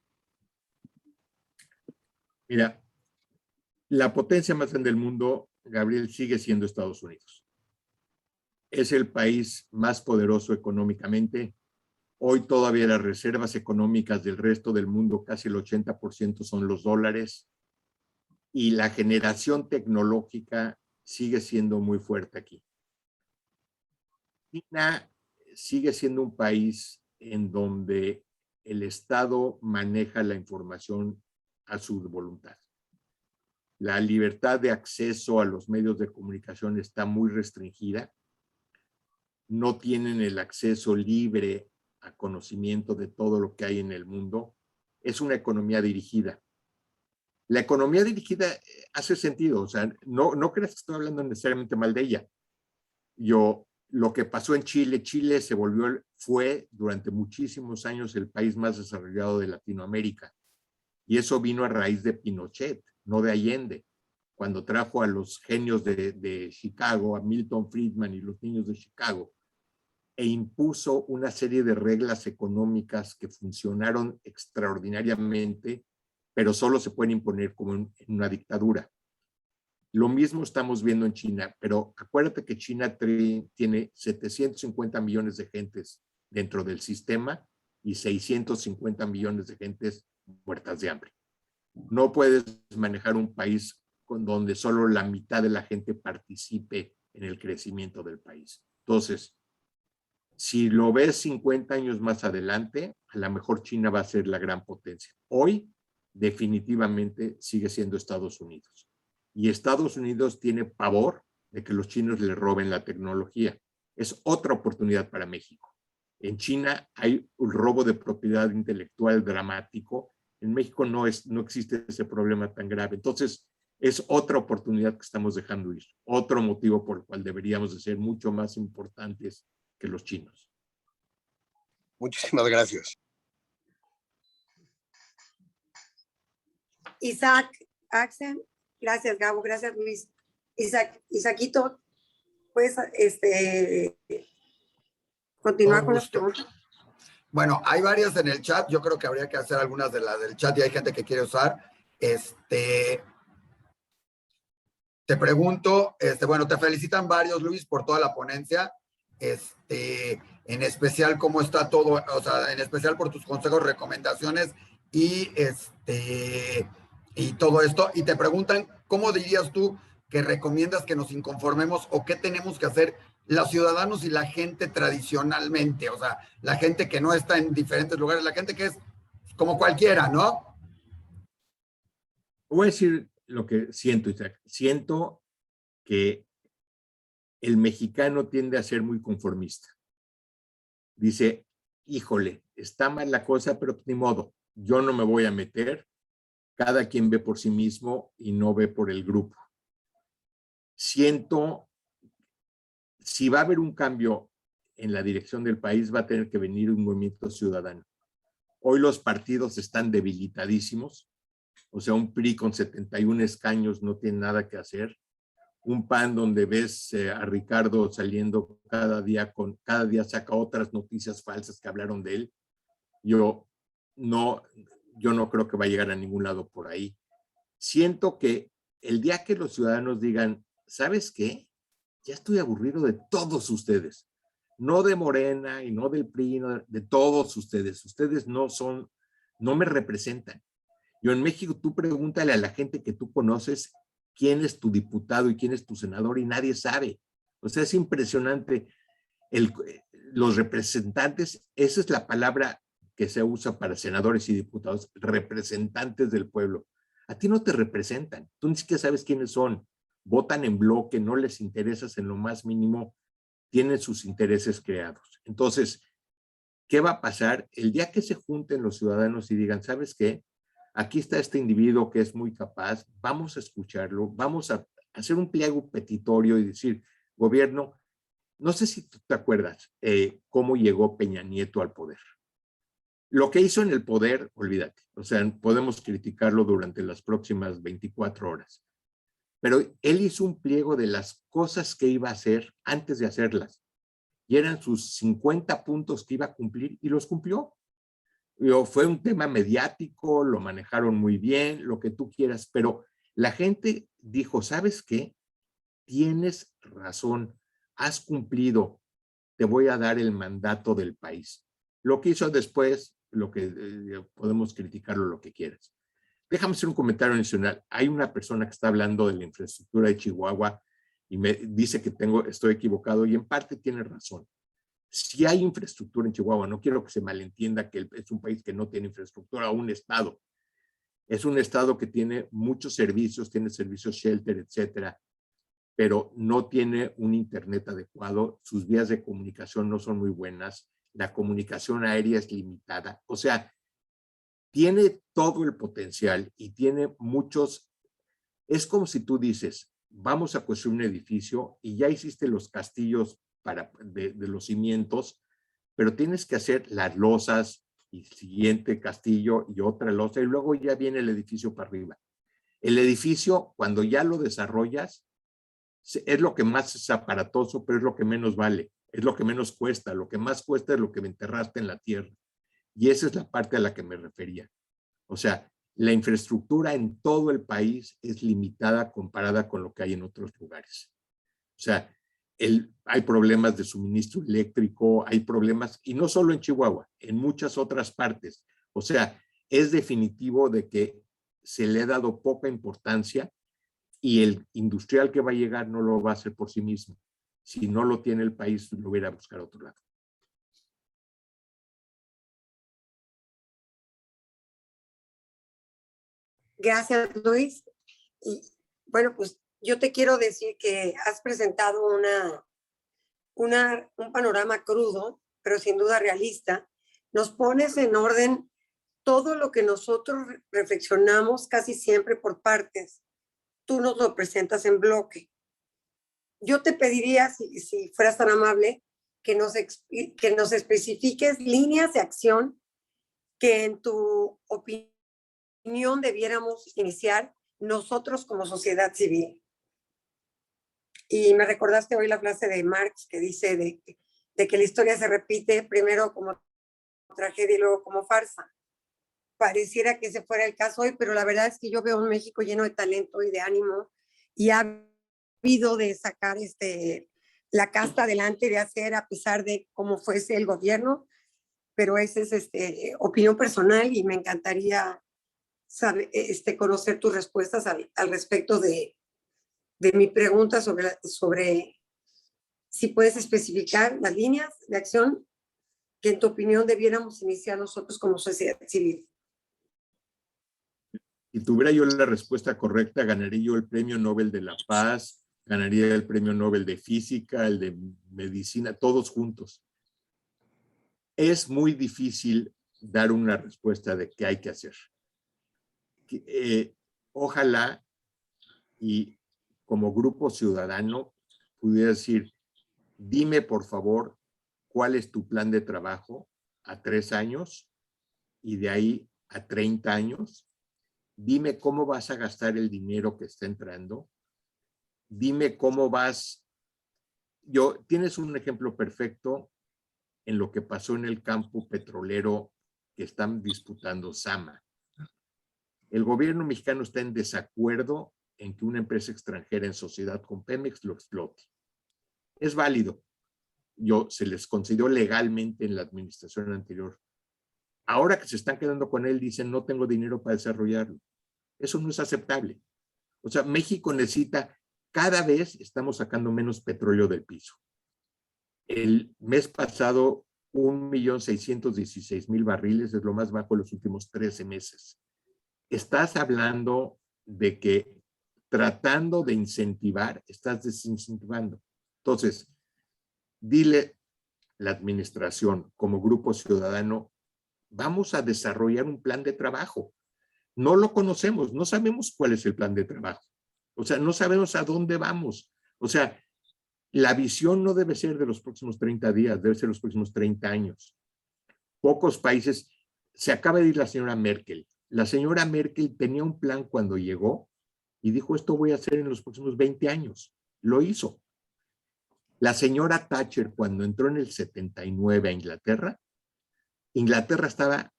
Mira, la potencia más grande del mundo, Gabriel, sigue siendo Estados Unidos. Es el país más poderoso económicamente. Hoy todavía las reservas económicas del resto del mundo, casi el 80% son los dólares. Y la generación tecnológica sigue siendo muy fuerte aquí. China sigue siendo un país en donde el Estado maneja la información a su voluntad. La libertad de acceso a los medios de comunicación está muy restringida. No tienen el acceso libre a conocimiento de todo lo que hay en el mundo. Es una economía dirigida. La economía dirigida hace sentido, o sea, no creas que estoy hablando necesariamente mal de ella. Lo que pasó en Chile, Chile fue durante muchísimos años el país más desarrollado de Latinoamérica. Y eso vino a raíz de Pinochet, no de Allende, cuando trajo a los genios de Chicago, a Milton Friedman y los niños de Chicago, e impuso una serie de reglas económicas que funcionaron extraordinariamente, pero solo se pueden imponer como en una dictadura. Lo mismo estamos viendo en China, pero acuérdate que China tiene 750 millones de gentes dentro del sistema y 650 millones de gentes muertas de hambre. No puedes manejar un país donde solo la mitad de la gente participe en el crecimiento del país. Entonces, si lo ves 50 años más adelante, a lo mejor China va a ser la gran potencia. Hoy, definitivamente, sigue siendo Estados Unidos. Y Estados Unidos tiene pavor de que los chinos le roben la tecnología. Es otra oportunidad para México. En China hay un robo de propiedad intelectual dramático. En México no existe ese problema tan grave. Entonces, es otra oportunidad que estamos dejando ir. Otro motivo por el cual deberíamos de ser mucho más importantes que los chinos. Muchísimas gracias. Isaac, Axel, gracias Gabo, gracias Luis. Isaquito, ¿puedes continuar con las preguntas? Bueno, hay varias en el chat. Yo creo que habría que hacer algunas de las del chat y hay gente que quiere usar. Te pregunto, bueno, te felicitan varios, Luis, por toda la ponencia. En especial cómo está todo, o sea, en especial por tus consejos, recomendaciones y todo esto. Y te preguntan, ¿cómo dirías tú que recomiendas que nos inconformemos o qué tenemos que hacer los ciudadanos y la gente tradicionalmente? O sea, la gente que no está en diferentes lugares, la gente que es como cualquiera, ¿no? Voy a decir lo que siento, Isaac. Siento que el mexicano tiende a ser muy conformista. Dice, híjole, está mal la cosa, pero ni modo, yo no me voy a meter. Cada quien ve por sí mismo y no ve por el grupo. Siento, si va a haber un cambio en la dirección del país, va a tener que venir un movimiento ciudadano. Hoy los partidos están debilitadísimos. O sea, un PRI con 71 escaños no tiene nada que hacer. Un PAN donde ves a Ricardo saliendo cada día saca otras noticias falsas que hablaron de él. Yo no creo que va a llegar a ningún lado por ahí. Siento que el día que los ciudadanos digan, ¿sabes qué? Ya estoy aburrido de todos ustedes. No de Morena y no del PRI, no de todos ustedes. Ustedes no me representan. Yo en México, tú pregúntale a la gente que tú conoces quién es tu diputado y quién es tu senador y nadie sabe. O sea, es impresionante. Los representantes, esa es la palabra que se usa para senadores y diputados, representantes del pueblo. A ti no te representan, tú ni siquiera sabes quiénes son, votan en bloque, no les interesas en lo más mínimo, tienen sus intereses creados. Entonces, ¿qué va a pasar? El día que se junten los ciudadanos y digan, ¿sabes qué? Aquí está este individuo que es muy capaz, vamos a escucharlo, vamos a hacer un pliego petitorio y decir, gobierno, no sé si tú te acuerdas cómo llegó Peña Nieto al poder. Lo que hizo en el poder, olvídate. O sea, podemos criticarlo durante las próximas 24 horas. Pero él hizo un pliego de las cosas que iba a hacer antes de hacerlas. Y eran sus 50 puntos que iba a cumplir y los cumplió. Fue un tema mediático, lo manejaron muy bien, lo que tú quieras, pero la gente dijo, ¿sabes qué? Tienes razón, has cumplido, te voy a dar el mandato del país. Lo que hizo después, lo que podemos criticarlo lo que quieras. Déjame hacer un comentario adicional. Hay una persona que está hablando de la infraestructura de Chihuahua y me dice que estoy equivocado y en parte tiene razón. Si hay infraestructura en Chihuahua, no quiero que se malentienda que es un país que no tiene infraestructura, un estado. Es un estado que tiene muchos servicios, tiene servicios shelter, etcétera, pero no tiene un internet adecuado, sus vías de comunicación no son muy buenas, la comunicación aérea es limitada, o sea, tiene todo el potencial y tiene muchos, es como si tú dices, vamos a construir un edificio y ya hiciste los castillos de los cimientos, pero tienes que hacer las losas y siguiente castillo y otra losa y luego ya viene el edificio para arriba. El edificio, cuando ya lo desarrollas, es lo que más es aparatoso, pero es lo que menos vale, es lo que menos cuesta, lo que más cuesta es lo que me enterraste en la tierra. Y esa es la parte a la que me refería. O sea, la infraestructura en todo el país es limitada comparada con lo que hay en otros lugares. O sea, hay problemas de suministro eléctrico, hay problemas, y no solo en Chihuahua, en muchas otras partes. O sea, es definitivo de que se le ha dado poca importancia y el industrial que va a llegar no lo va a hacer por sí mismo. Si no lo tiene el país, lo va a ir a buscar a otro lado. Gracias, Luis. Y bueno, pues yo te quiero decir que has presentado un panorama crudo, pero sin duda realista. Nos pones en orden todo lo que nosotros reflexionamos casi siempre por partes. Tú nos lo presentas en bloque. Yo te pediría, si fueras tan amable, que nos especifiques líneas de acción que en tu opinión debiéramos iniciar nosotros como sociedad civil. Y me recordaste hoy la frase de Marx que dice de que la historia se repite primero como tragedia y luego como farsa. Pareciera que ese fuera el caso hoy, pero la verdad es que yo veo un México lleno de talento y de ánimo y ha habido de sacar la casta adelante, de hacer a pesar de cómo fuese el gobierno, pero esa es opinión personal y me encantaría saber, conocer tus respuestas al respecto de mi pregunta sobre si puedes especificar las líneas de acción que en tu opinión debiéramos iniciar nosotros como sociedad civil. Si tuviera yo la respuesta correcta, ganaría yo el Premio Nobel de la Paz, ganaría el Premio Nobel de Física, el de Medicina, todos juntos. Es muy difícil dar una respuesta de qué hay que hacer. Ojalá y como grupo ciudadano pudiera decir, dime por favor cuál es tu plan de trabajo a 3 años y de ahí a 30 años. Dime cómo vas a gastar el dinero que está entrando. Dime cómo vas. Tienes un ejemplo perfecto en lo que pasó en el campo petrolero que están disputando Sama. El gobierno mexicano está en desacuerdo en que una empresa extranjera en sociedad con Pemex lo explote. Es válido. Se les concedió legalmente en la administración anterior. Ahora que se están quedando con él, dicen, no tengo dinero para desarrollarlo. Eso no es aceptable. O sea, México necesita, cada vez estamos sacando menos petróleo del piso. El mes pasado, 1.616.000 barriles es lo más bajo de los últimos 13 meses. Estás hablando de que tratando de incentivar, estás desincentivando. Entonces, dile la administración como grupo ciudadano, vamos a desarrollar un plan de trabajo. No lo conocemos, no sabemos cuál es el plan de trabajo. O sea, no sabemos a dónde vamos. O sea, la visión no debe ser de los próximos 30 días, debe ser los próximos 30 años. Pocos países, se acaba de ir la señora Merkel. La señora Merkel tenía un plan cuando llegó y dijo, esto voy a hacer en los próximos 20 años. Lo hizo. La señora Thatcher, cuando entró en el 79 a Inglaterra, Inglaterra estaba,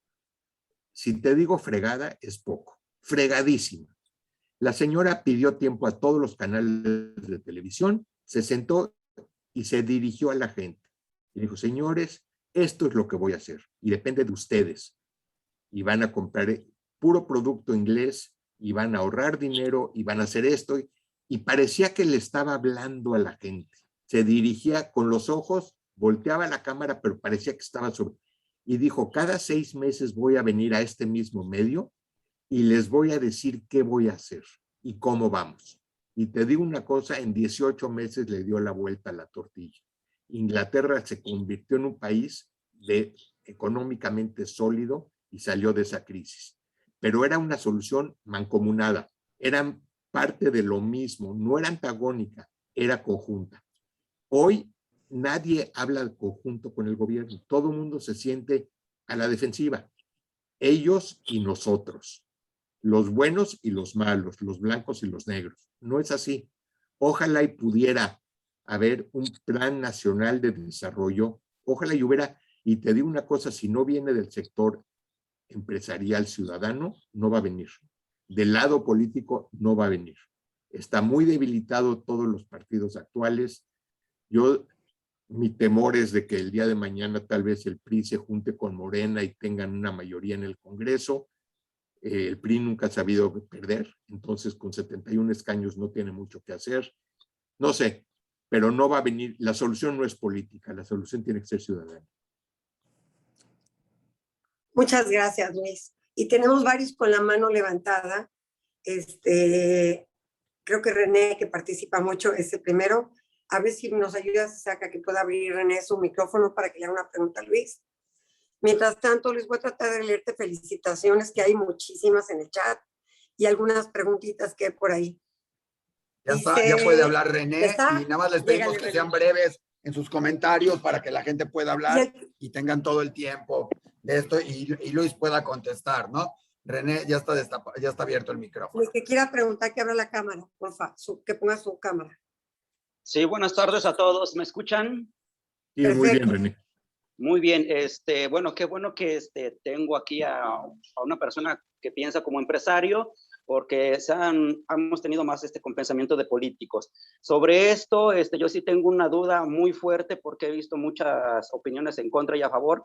si te digo fregada, es poco, fregadísima. La señora pidió tiempo a todos los canales de televisión, se sentó y se dirigió a la gente. Y dijo, señores, esto es lo que voy a hacer y depende de ustedes. Y van a comprar puro producto inglés y van a ahorrar dinero y van a hacer esto. Y parecía que le estaba hablando a la gente. Se dirigía con los ojos, volteaba la cámara, pero parecía que estaba sobre. Y dijo, cada 6 meses voy a venir a este mismo medio y les voy a decir qué voy a hacer y cómo vamos. Y te digo una cosa, en 18 meses le dio la vuelta a la tortilla. Inglaterra se convirtió en un país económicamente sólido y salió de esa crisis. Pero era una solución mancomunada, eran parte de lo mismo, no era antagónica, era conjunta. Hoy nadie habla de conjunto con el gobierno, todo el mundo se siente a la defensiva, ellos y nosotros, los buenos y los malos, los blancos y los negros. No es así. Ojalá y pudiera haber un plan nacional de desarrollo, ojalá y hubiera, y te digo una cosa, si no viene del sector empresarial ciudadano, no va a venir. Del lado político no va a venir. Está muy debilitado todos los partidos actuales. Mi temor es de que el día de mañana tal vez el PRI se junte con Morena y tengan una mayoría en el Congreso. El PRI nunca ha sabido perder, entonces con 71 escaños no tiene mucho que hacer. No sé, pero no va a venir, la solución no es política, la solución tiene que ser ciudadana. Muchas gracias, Luis. Y tenemos varios con la mano levantada. Creo que René, que participa mucho, es el primero. A ver si nos ayudas, Saca, que pueda abrir René su micrófono para que le haga una pregunta a Luis. Mientras tanto, Luis, voy a tratar de leerte felicitaciones, que hay muchísimas en el chat, y algunas preguntitas que hay por ahí. Ya Dice, está, ya puede hablar René, ¿está? y nada más les pedimos Llégale, que sean René. breves en sus comentarios para que la gente pueda hablar y tengan todo el tiempo de esto y Luis pueda contestar, ¿no? René, ya está abierto el micrófono. El que quiera preguntar, que abra la cámara, por favor, que ponga su cámara. Sí, buenas tardes a todos. ¿Me escuchan? Sí, muy bien, René. Muy bien. Bueno, qué bueno que tengo aquí a una persona que piensa como empresario, porque hemos tenido más con pensamiento de políticos. Sobre esto, yo sí tengo una duda muy fuerte porque he visto muchas opiniones en contra y a favor.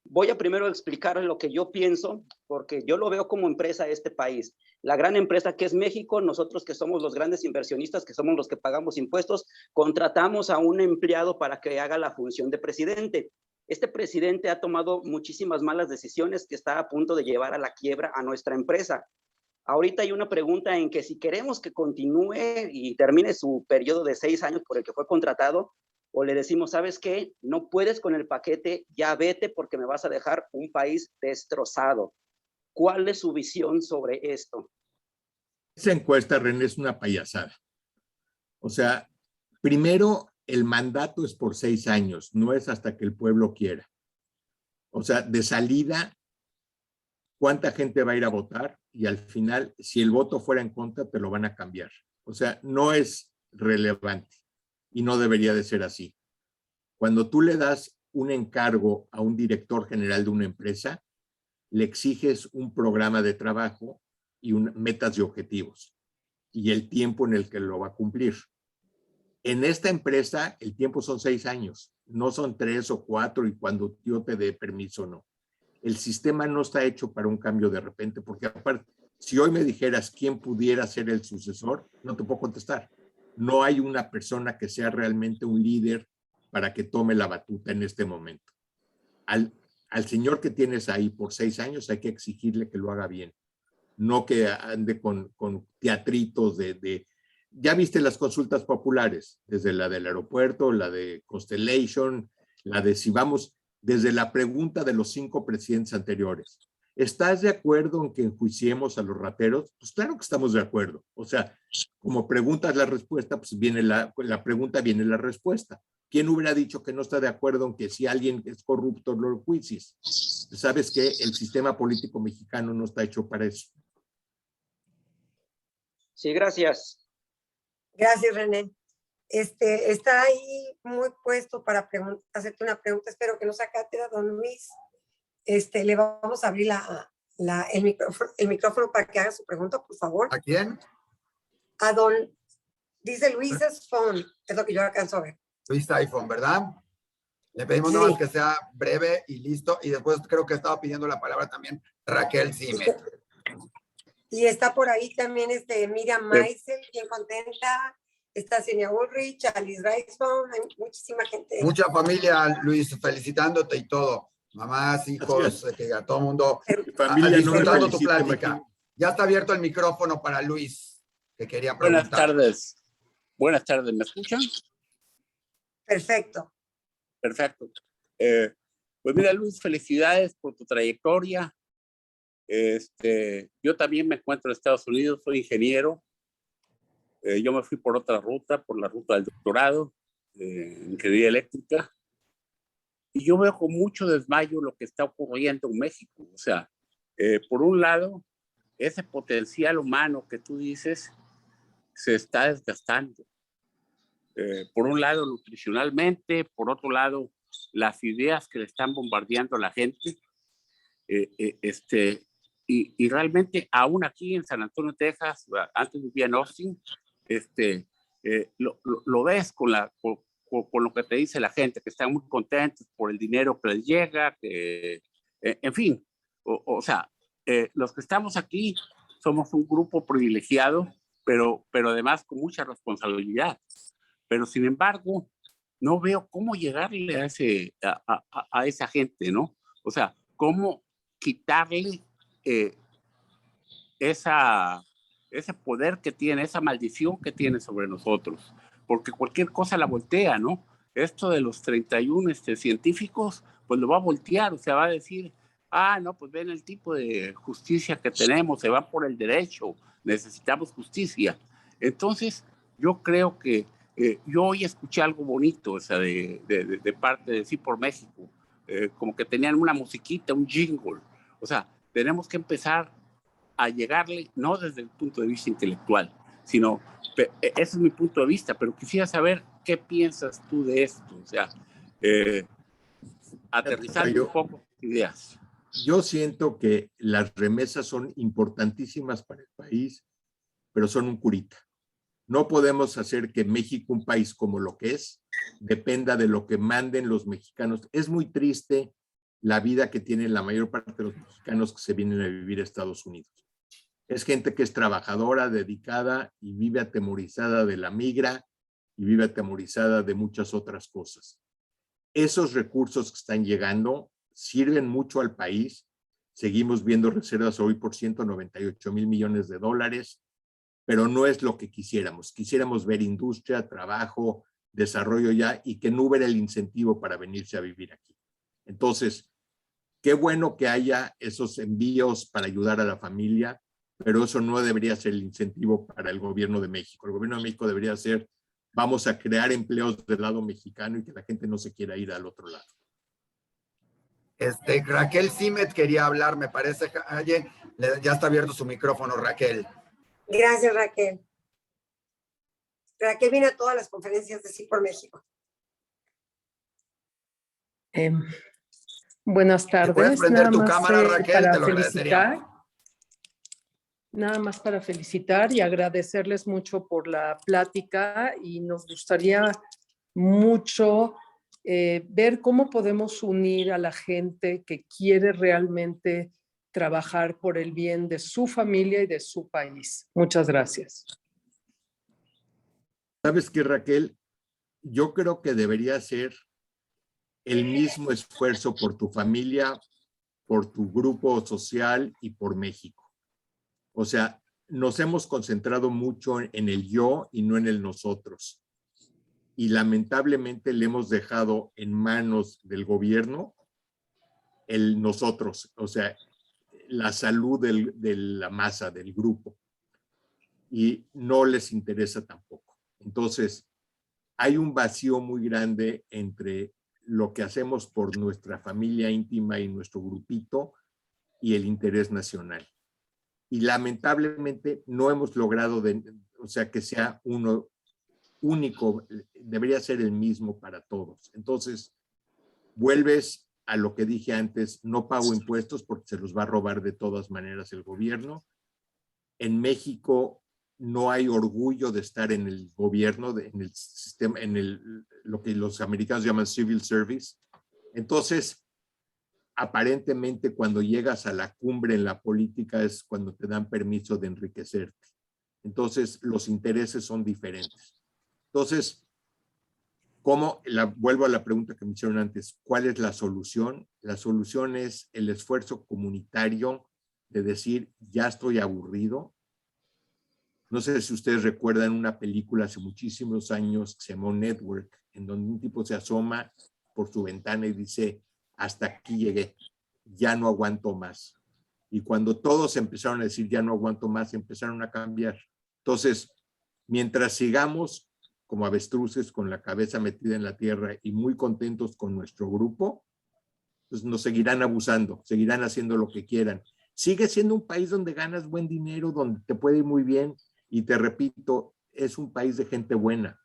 Voy a primero explicar lo que yo pienso, porque yo lo veo como empresa este país. La gran empresa que es México, nosotros que somos los grandes inversionistas, que somos los que pagamos impuestos, contratamos a un empleado para que haga la función de presidente. Este presidente ha tomado muchísimas malas decisiones que está a punto de llevar a la quiebra a nuestra empresa. Ahorita hay una pregunta en que si queremos que continúe y termine su periodo de 6 años por el que fue contratado, o le decimos, ¿sabes qué? No puedes con el paquete, ya vete porque me vas a dejar un país destrozado. ¿Cuál es su visión sobre esto? Esa encuesta, René, es una payasada. O sea, primero, el mandato es por 6 años, no es hasta que el pueblo quiera. O sea, de salida, ¿cuánta gente va a ir a votar? Y al final, si el voto fuera en contra, te lo van a cambiar. O sea, no es relevante. Y no debería de ser así. Cuando tú le das un encargo a un director general de una empresa, le exiges un programa de trabajo y metas y objetivos y el tiempo en el que lo va a cumplir. En esta empresa, el tiempo son 6 años, no son 3 o 4 y cuando yo te dé permiso no. El sistema no está hecho para un cambio de repente, porque aparte, si hoy me dijeras quién pudiera ser el sucesor, no te puedo contestar. No hay una persona que sea realmente un líder para que tome la batuta en este momento. Al señor que tienes ahí por 6 años hay que exigirle que lo haga bien, no que ande con teatritos de... Ya viste las consultas populares, desde la del aeropuerto, la de Constellation, la de si vamos, desde la pregunta de los 5 presidentes anteriores. ¿Estás de acuerdo en que enjuiciemos a los rateros? Pues claro que estamos de acuerdo. O sea, como preguntas la respuesta, pues viene la pregunta, viene la respuesta. ¿Quién hubiera dicho que no está de acuerdo en que si alguien es corrupto lo enjuicies? Sabes que el sistema político mexicano no está hecho para eso. Sí, gracias. Gracias, René. Está ahí muy puesto para hacerte una pregunta. Espero que no se acate a don Luis. Le vamos a abrir el micrófono para que haga su pregunta, por favor. ¿A quién? A dice Luis's phone, es lo que yo alcanzo a ver. Luis iPhone, ¿verdad? Le pedimos Sí. nada más que sea breve y listo. Y después creo que estaba pidiendo la palabra también Raquel Simet. Y está por ahí también Miriam Maisel, bien contenta. Está Senia Ulrich, Alice Reisbaum, hay muchísima gente. Mucha familia, Luis, felicitándote y todo. Mamás, hijos, que a todo el mundo disfrutando tu plática. Ya está abierto el micrófono para Luis, que quería preguntar. Buenas tardes. Buenas tardes, ¿me escuchan? Perfecto. Perfecto. Pues mira, Luis, felicidades por tu trayectoria. Yo también me encuentro en Estados Unidos, soy ingeniero. Yo me fui por otra ruta, por la ruta del doctorado en ingeniería eléctrica. Y yo veo con mucho desmayo lo que está ocurriendo en México. O sea, por un lado, ese potencial humano que tú dices se está desgastando. Por un lado, nutricionalmente, por otro lado, las ideas que le están bombardeando a la gente. Y realmente, aún aquí en San Antonio, Texas, antes vivía en Austin, lo ves con lo que te dice la gente, que están muy contentos por el dinero que les llega, en fin, o sea, los que estamos aquí somos un grupo privilegiado, pero además con mucha responsabilidad. Pero sin embargo, no veo cómo llegarle a esa gente, ¿no? O sea, cómo quitarle ese poder que tiene, esa maldición que tiene sobre nosotros, porque cualquier cosa la voltea, ¿no? Esto de los 31 científicos, pues lo va a voltear, o sea, va a decir, no, pues ven el tipo de justicia que tenemos, se va por el derecho, necesitamos justicia. Entonces, yo creo que yo hoy escuché algo bonito, o sea, de parte de Sí por México, como que tenían una musiquita, un jingle, o sea, tenemos que empezar a llegarle, no desde el punto de vista intelectual, sino, ese es mi punto de vista, pero quisiera saber qué piensas tú de esto, o sea, aterrizando un poco ideas. Yo siento que las remesas son importantísimas para el país, pero son un curita. No podemos hacer que México, un país como lo que es, dependa de lo que manden los mexicanos. Es muy triste la vida que tienen la mayor parte de los mexicanos que se vienen a vivir a Estados Unidos. Es gente que es trabajadora, dedicada y vive atemorizada de la migra y vive atemorizada de muchas otras cosas. Esos recursos que están llegando sirven mucho al país. Seguimos viendo reservas hoy por 198,000 millones de dólares, pero no es lo que quisiéramos. Quisiéramos ver industria, trabajo, desarrollo ya, y que no hubiera el incentivo para venirse a vivir aquí. Entonces, qué bueno que haya esos envíos para ayudar a la familia, pero eso no debería ser el incentivo para el gobierno de México. El gobierno de México debería ser, vamos a crear empleos del lado mexicano y que la gente no se quiera ir al otro lado. Raquel Simet quería hablar, me parece. Oye, ya está abierto su micrófono, Raquel. Gracias, Raquel. Raquel viene a todas las conferencias de Sí por México. Buenas tardes. ¿Puedes prender tu cámara, Raquel? Te lo agradecería. Nada más para felicitar y agradecerles mucho por la plática, y nos gustaría mucho ver cómo podemos unir a la gente que quiere realmente trabajar por el bien de su familia y de su país. Muchas gracias. ¿Sabes qué, Raquel? Yo creo que debería ser el mismo esfuerzo por tu familia, por tu grupo social y por México. O sea, nos hemos concentrado mucho en el yo y no en el nosotros. Y lamentablemente le hemos dejado en manos del gobierno el nosotros, o sea, la salud de la masa, del grupo. Y no les interesa tampoco. Entonces, hay un vacío muy grande entre lo que hacemos por nuestra familia íntima y nuestro grupito y el interés nacional. Y lamentablemente no hemos logrado, o sea, que sea uno único, debería ser el mismo para todos. Entonces, vuelves a lo que dije antes, no pago impuestos porque se los va a robar de todas maneras el gobierno. En México no hay orgullo de estar en el gobierno, en el sistema, lo que los americanos llaman civil service. Entonces, aparentemente cuando llegas a la cumbre en la política es cuando te dan permiso de enriquecerte. Entonces, los intereses son diferentes. Entonces, vuelvo a la pregunta que me hicieron antes, ¿cuál es la solución? La solución es el esfuerzo comunitario de decir, ya estoy aburrido. No sé si ustedes recuerdan una película hace muchísimos años que se llamó Network, en donde un tipo se asoma por su ventana y dice, hasta aquí llegué, ya no aguanto más. Y cuando todos empezaron a decir, ya no aguanto más, empezaron a cambiar. Entonces, mientras sigamos como avestruces con la cabeza metida en la tierra y muy contentos con nuestro grupo, pues nos seguirán abusando, seguirán haciendo lo que quieran. Sigue siendo un país donde ganas buen dinero, donde te puede ir muy bien, y te repito, es un país de gente buena.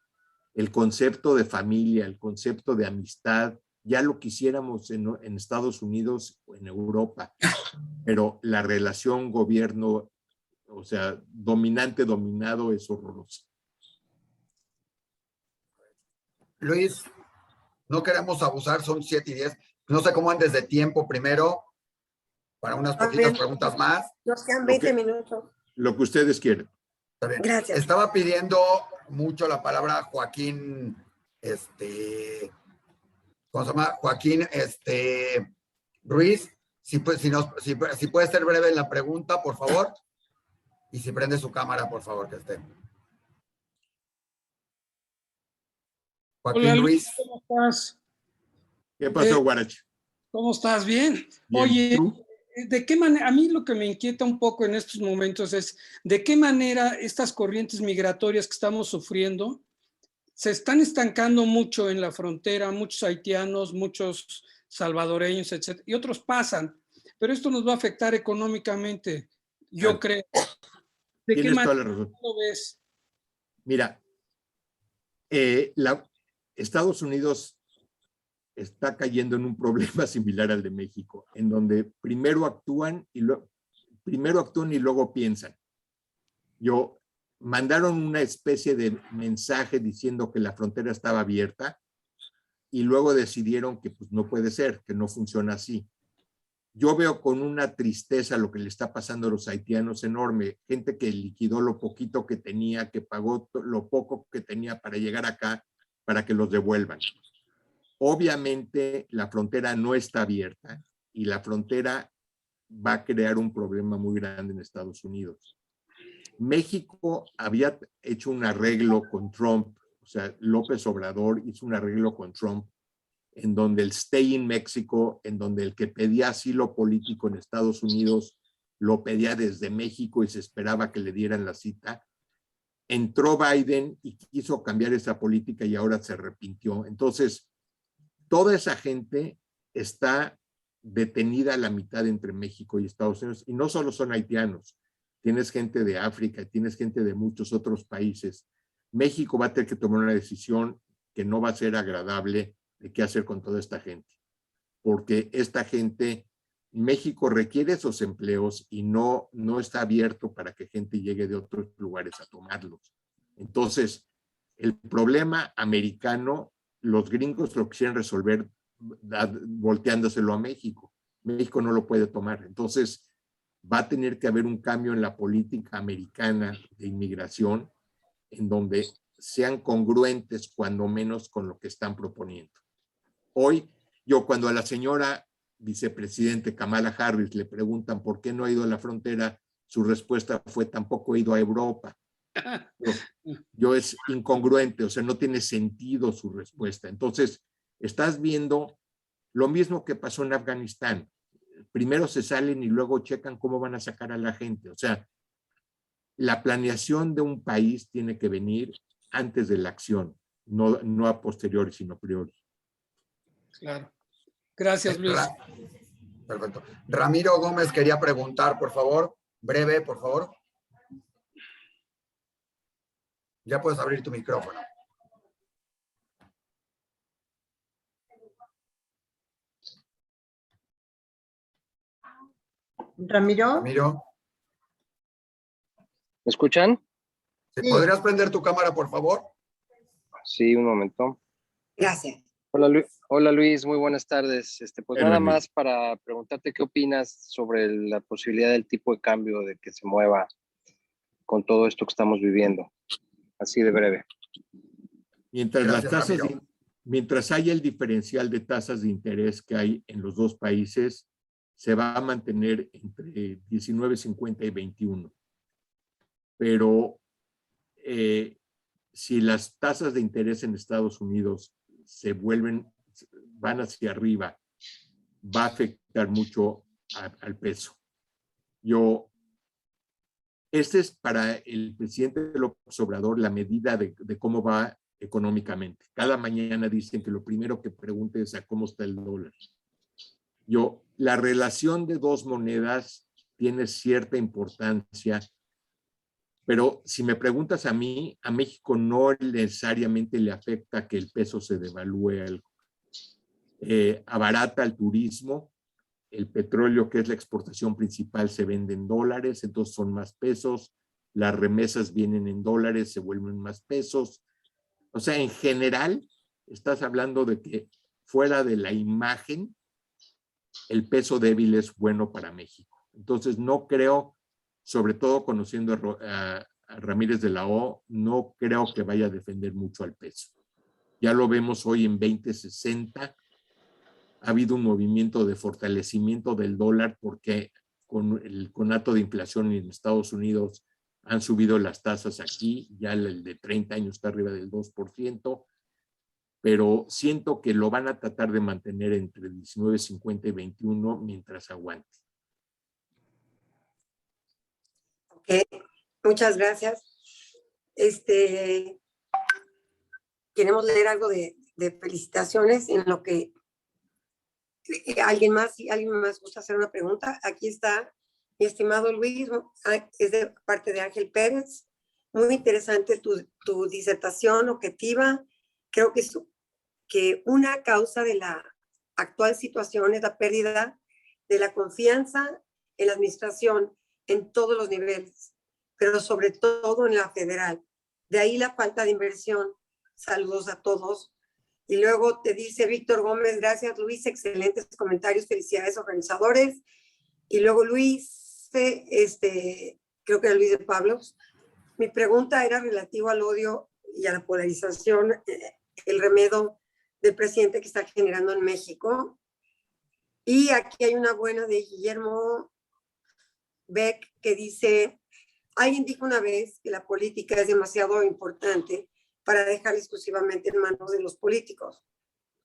El concepto de familia, el concepto de amistad, ya lo quisiéramos en Estados Unidos o en Europa, pero la relación gobierno, o sea, dominante-dominado es horroroso. Luis, no queremos abusar, son 7:10. No sé cómo andes de tiempo primero, para unas poquitas preguntas más. Nos quedan 20 minutos. Lo que ustedes quieran. Está bien. Gracias. Estaba pidiendo mucho la palabra Joaquín, ¿cómo se llama? Joaquín, Ruiz. Si puede ser breve en la pregunta, por favor. Y si prende su cámara, por favor, que esté. Joaquín Hola, Ruiz. ¿cómo estás? ¿Qué pasó, Guarache? ¿Cómo estás? ¿Bien? Bien. Oye, ¿Tú? ¿de qué manera? A mí lo que me inquieta un poco en estos momentos es de qué manera estas corrientes migratorias que estamos sufriendo se están estancando mucho en la frontera, muchos haitianos, muchos salvadoreños, etc. Y otros pasan, pero esto nos va a afectar económicamente, yo creo. ¿De qué Tienes toda manera la razón. lo ves? Mira, Estados Unidos está cayendo en un problema similar al de México, en donde primero actúan y luego piensan. Mandaron una especie de mensaje diciendo que la frontera estaba abierta y luego decidieron que pues, no puede ser, que no funciona así. Yo veo con una tristeza lo que le está pasando a los haitianos enorme, gente que liquidó lo poquito que tenía, que pagó lo poco que tenía para llegar acá, para que los devuelvan. Obviamente la frontera no está abierta y la frontera va a crear un problema muy grande en Estados Unidos. México había hecho un arreglo con Trump, o sea, López Obrador hizo un arreglo con Trump en donde el Stay in México, en donde el que pedía asilo político en Estados Unidos lo pedía desde México y se esperaba que le dieran la cita. Entró Biden y quiso cambiar esa política y ahora se arrepintió. Entonces, toda esa gente está detenida a la mitad entre México y Estados Unidos, y no solo son haitianos, tienes gente de África, tienes gente de muchos otros países. México va a tener que tomar una decisión que no va a ser agradable de qué hacer con toda esta gente, porque esta gente, México requiere esos empleos y no está abierto para que gente llegue de otros lugares a tomarlos. Entonces, el problema americano los gringos lo quisieran resolver volteándoselo a México. México no lo puede tomar. Entonces, va a tener que haber un cambio en la política americana de inmigración en donde sean congruentes, cuando menos, con lo que están proponiendo. Hoy, cuando a la señora vicepresidente Kamala Harris le preguntan por qué no ha ido a la frontera, su respuesta fue: tampoco he ido a Europa. Es incongruente, o sea, no tiene sentido su respuesta. Entonces, estás viendo lo mismo que pasó en Afganistán. Primero se salen y luego checan cómo van a sacar a la gente. O sea, la planeación de un país tiene que venir antes de la acción, no a posteriori, sino a priori. Claro. Gracias, Luis. Perfecto. Ramiro Gómez quería preguntar, por favor. Breve, por favor. Ya puedes abrir tu micrófono. Ramiro. ¿Me escuchan? Sí. ¿Podrías prender tu cámara, por favor? Sí, un momento. Gracias. Hola Luis, muy buenas tardes. Pues nada más para preguntarte qué opinas sobre la posibilidad del tipo de cambio, de que se mueva con todo esto que estamos viviendo. Así de breve. Mientras haya el diferencial de tasas de interés que hay en los dos países, se va a mantener entre 19.50 y 21. Pero si las tasas de interés en Estados Unidos van hacia arriba, va a afectar mucho al peso. Este es para el presidente López Obrador la medida de cómo va económicamente. Cada mañana dicen que lo primero que pregunte es a cómo está el dólar. La relación de dos monedas tiene cierta importancia, pero si me preguntas a mí, a México no necesariamente le afecta que el peso se devalúe algo. Abarata el turismo, el petróleo, que es la exportación principal, se vende en dólares, entonces son más pesos, las remesas vienen en dólares, se vuelven más pesos. O sea, en general, estás hablando de que fuera de la imagen, el peso débil es bueno para México. Entonces, no creo, sobre todo conociendo a Ramírez de la O, no creo que vaya a defender mucho al peso. Ya lo vemos hoy en 20.60. Ha habido un movimiento de fortalecimiento del dólar porque con el conato de inflación en Estados Unidos han subido las tasas aquí, ya el de 30 años está arriba del 2%, pero siento que lo van a tratar de mantener entre 19.50 y 21 mientras aguante. Ok, muchas gracias. Queremos leer algo de felicitaciones en lo que alguien más gusta hacer una pregunta. Aquí está mi estimado Luis, es de parte de Ángel Pérez. Muy interesante tu disertación objetiva. Creo que una causa de la actual situación es la pérdida de la confianza en la administración en todos los niveles, pero sobre todo en la federal. De ahí la falta de inversión. Saludos a todos. Y luego te dice Víctor Gómez: gracias Luis, excelentes comentarios, felicidades organizadores. Y luego Luis, creo que era Luis de Pablos, mi pregunta era relativa al odio y a la polarización, el remedio del presidente que está generando en México. Y aquí hay una buena de Guillermo Beck que dice: alguien dijo una vez que la política es demasiado importante para dejar exclusivamente en manos de los políticos.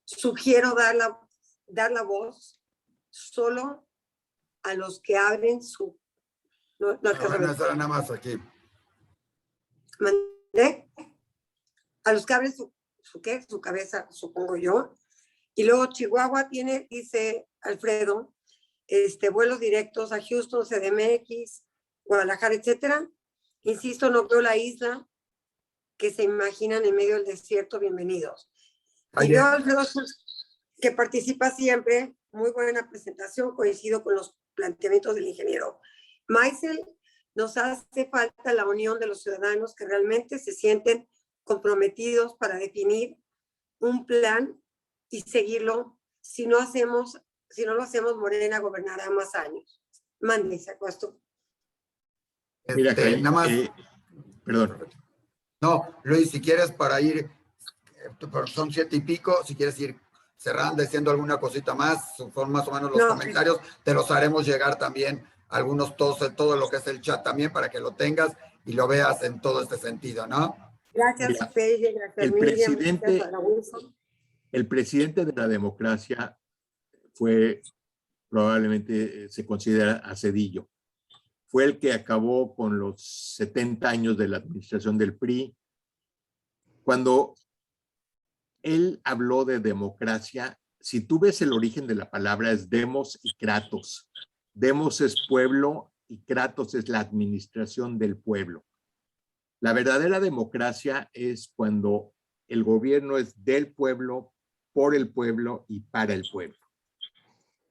Sugiero dar la voz solo a los que abren su... No estará nada más aquí. ¿Mandé? A los que abren su cabeza, supongo yo. Y luego Chihuahua tiene, dice Alfredo, vuelos directos a Houston, CDMX, Guadalajara, etcétera. Insisto, no veo la isla que se imaginan en medio del desierto. Bienvenidos. Y veo a Alfredo que participa siempre. Muy buena presentación, coincido con los planteamientos del ingeniero Maisel. Nos hace falta la unión de los ciudadanos que realmente se sienten comprometidos para definir un plan y seguirlo. Si no lo hacemos, Morena gobernará más años. Mande, se acuesto. Mira, Nada más. Perdón. No, Luis, si quieres para ir, son 7:00 y si quieres ir cerrando, diciendo alguna cosita más, son más o menos los comentarios, te los haremos llegar también, algunos, todo lo que es el chat también, para que lo tengas y lo veas en todo este sentido, ¿no? Gracias, Pelle, gracias, Miriam, gracias, Raúl. El presidente de la democracia fue, probablemente se considera a Zedillo. Fue el que acabó con los 70 años de la administración del PRI. Cuando él habló de democracia, si tú ves el origen de la palabra, es demos y kratos. Demos es pueblo y kratos es la administración del pueblo. La verdadera democracia es cuando el gobierno es del pueblo, por el pueblo y para el pueblo.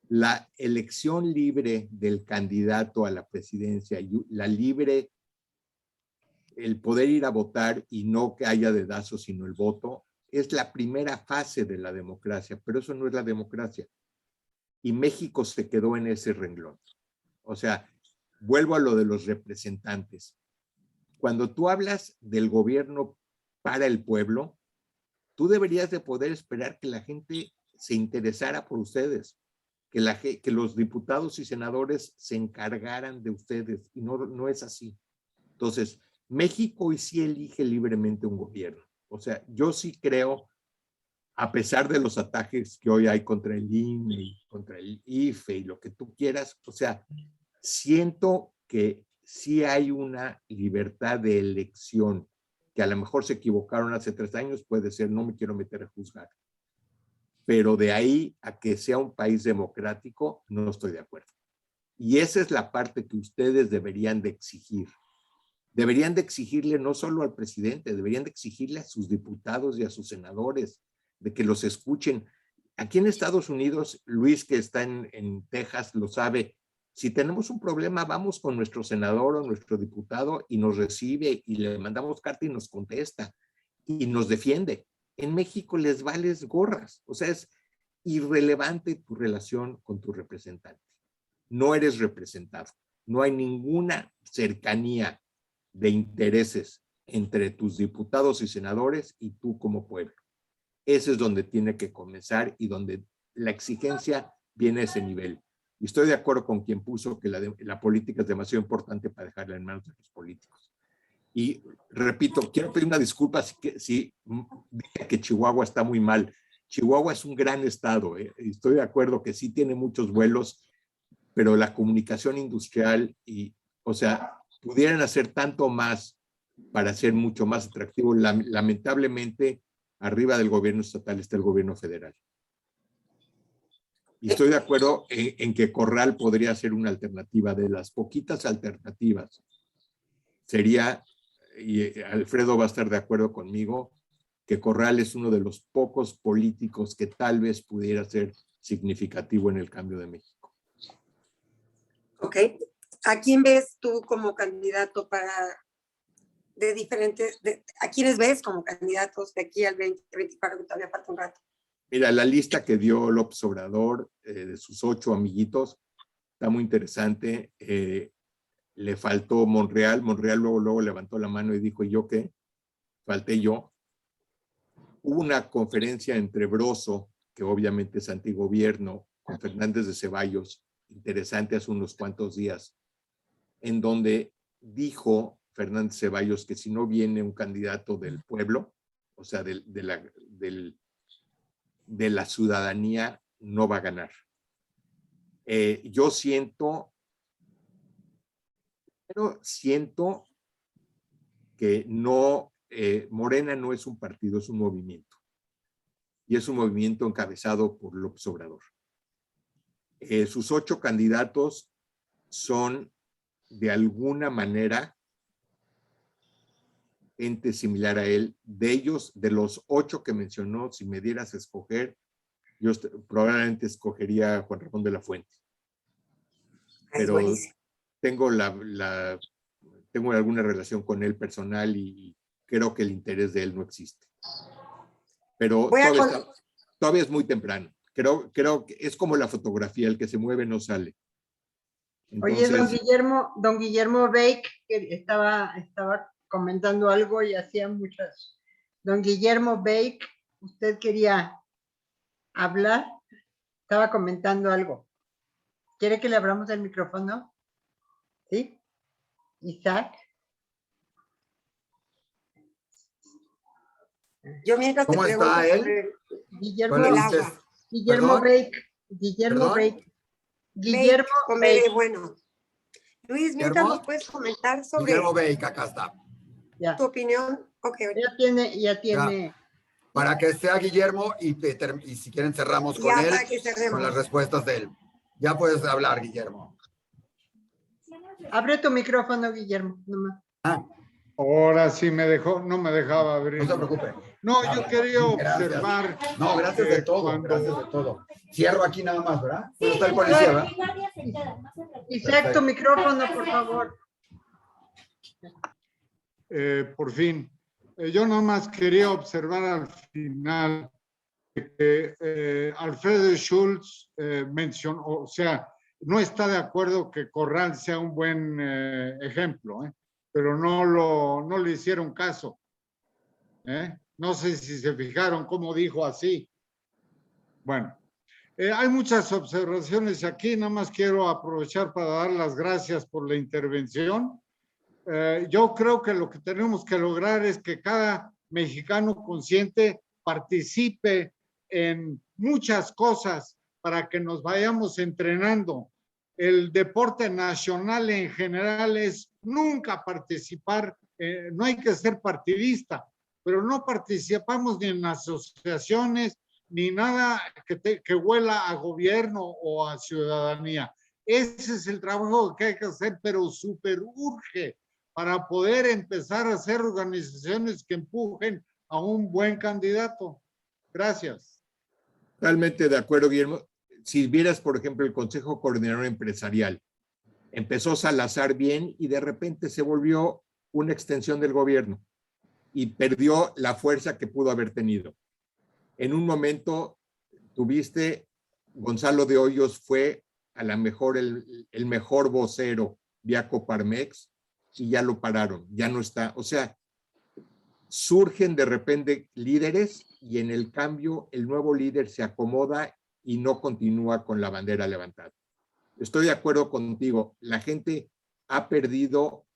La elección libre del candidato a la presidencia, el poder ir a votar y no que haya dedazo sino el voto, es la primera fase de la democracia, pero eso no es la democracia. Y México se quedó en ese renglón. O sea, vuelvo a lo de los representantes. Cuando tú hablas del gobierno para el pueblo, tú deberías de poder esperar que la gente se interesara por ustedes, que los diputados y senadores se encargaran de ustedes, y no es así. Entonces, México hoy sí elige libremente un gobierno. O sea, yo sí creo, a pesar de los ataques que hoy hay contra el INE y contra el IFE y lo que tú quieras, o sea, siento que sí hay una libertad de elección, que a lo mejor se equivocaron hace 3 años, puede ser, no me quiero meter a juzgar. Pero de ahí a que sea un país democrático, no estoy de acuerdo. Y esa es la parte que ustedes deberían de exigir. Deberían de exigirle no solo al presidente, deberían de exigirle a sus diputados y a sus senadores, de que los escuchen. Aquí en Estados Unidos, Luis, que está en Texas, lo sabe. Si tenemos un problema, vamos con nuestro senador o nuestro diputado y nos recibe y le mandamos carta y nos contesta y nos defiende. En México les vales gorras. O sea, es irrelevante tu relación con tu representante. No eres representado. No hay ninguna cercanía de intereses entre tus diputados y senadores y tú como pueblo. Ese es donde tiene que comenzar y donde la exigencia viene a ese nivel. Y estoy de acuerdo con quien puso que la política es demasiado importante para dejarla en manos de los políticos. Y repito, quiero pedir una disculpa si dije que Chihuahua está muy mal. Chihuahua es un gran estado. Estoy de acuerdo que sí tiene muchos vuelos, pero la comunicación industrial o sea, pudieran hacer tanto más para ser mucho más atractivo. Lamentablemente, arriba del gobierno estatal está el gobierno federal. Y estoy de acuerdo en que Corral podría ser una alternativa. De las poquitas alternativas, sería, y Alfredo va a estar de acuerdo conmigo, que Corral es uno de los pocos políticos que tal vez pudiera ser significativo en el cambio de México. Ok. ¿A quién ves tú como candidato a quiénes ves como candidatos de aquí al 2024, que todavía falta un rato? Mira, la lista que dio López Obrador de sus 8 amiguitos está muy interesante. Le faltó Monreal. Monreal luego levantó la mano y dijo, ¿y yo qué? Falté yo. Hubo una conferencia entre Broso, que obviamente es antigobierno, con Fernández de Ceballos, interesante hace unos cuantos días, en donde dijo Fernández Ceballos que si no viene un candidato del pueblo, o sea, de la ciudadanía, no va a ganar. Yo siento que no, Morena no es un partido, es un movimiento. Y es un movimiento encabezado por López Obrador. Sus 8 candidatos son de alguna manera gente similar a él. De ellos, de los 8 que mencionó, si me dieras a escoger, yo probablemente escogería a Juan Ramón de la Fuente. Pero tengo tengo alguna relación con él personal y creo que el interés de él no existe. pero todavía es muy temprano. Creo que es como la fotografía, el que se mueve no sale. Entonces, oye, don Guillermo Bake, que estaba comentando algo y hacía muchas. Don Guillermo Bake, usted quería hablar, estaba comentando algo. ¿Quiere que le abramos el micrófono? ¿Sí? Isaac. Yo mientras ¿Cómo está él? Guillermo Bake. Guillermo Bake. Guillermo Bake. Bueno. Luis, mientras nos puedes comentar sobre Guillermo Bake, acá está. Ya. Tu opinión. Okay. Ya tiene. Ya. Para que sea Guillermo y si quieren cerramos con él, con las respuestas de él. Ya puedes hablar, Guillermo. Abre tu micrófono, Guillermo. Nomás. Ahora sí me dejó, no me dejaba abrir. No se preocupe. No, yo quería observar. No, gracias de todo, gracias de todo. Cierro aquí nada más, ¿verdad? Sí, está el policía, ¿verdad? Isaac, tu micrófono, por favor. Por fin. Yo nada más quería observar al final que Alfredo Schultz mencionó, o sea, no está de acuerdo que Corral sea un buen ejemplo, pero no le hicieron caso. No sé si se fijaron cómo dijo así. Bueno, hay muchas observaciones aquí, nada más quiero aprovechar para dar las gracias por la intervención. Yo creo que lo que tenemos que lograr es que cada mexicano consciente participe en muchas cosas para que nos vayamos entrenando. El deporte nacional en general es nunca participar, no hay que ser partidista, pero no participamos ni en asociaciones, ni nada que huela a gobierno o a ciudadanía. Ese es el trabajo que hay que hacer, pero súper urge para poder empezar a hacer organizaciones que empujen a un buen candidato. Gracias. Totalmente de acuerdo, Guillermo. Si vieras, por ejemplo, el Consejo Coordinador Empresarial, empezó Salazar bien y de repente se volvió una extensión del gobierno y perdió la fuerza que pudo haber tenido. En un momento tuviste, Gonzalo de Hoyos fue a lo mejor el mejor vocero vía Coparmex y ya lo pararon, ya no está. O sea, surgen de repente líderes y en el cambio el nuevo líder se acomoda y no continúa con la bandera levantada. Estoy de acuerdo contigo, la gente ha perdido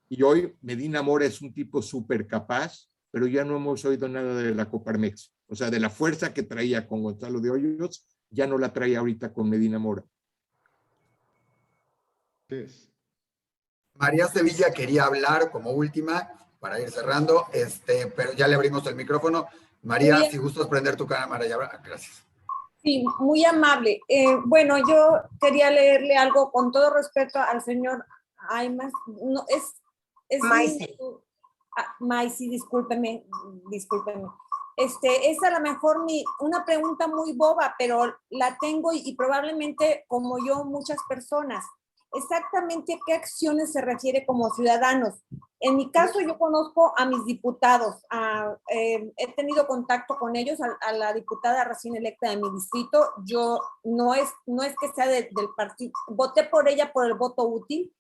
y hoy Medina Mora es un tipo súper capaz, pero ya no hemos oído nada de la Coparmex. O sea, de la fuerza que traía con Gonzalo de Hoyos, ya no la trae ahorita con Medina Mora. María Sevilla quería hablar como última para ir cerrando, pero ya le abrimos el micrófono. María, si gustas prender tu cámara, ya, gracias. Sí, muy amable. Bueno, yo quería leerle algo con todo respeto al señor Aymas. No, es Maisel. Maisel, discúlpeme. Es a lo mejor una pregunta muy boba, pero la tengo y probablemente como yo muchas personas. Exactamente qué acciones se refiere como ciudadanos. En mi caso yo conozco a mis diputados, he tenido contacto con ellos, a la diputada recién electa de mi distrito. Yo no es que sea del partido, voté por ella por el voto útil.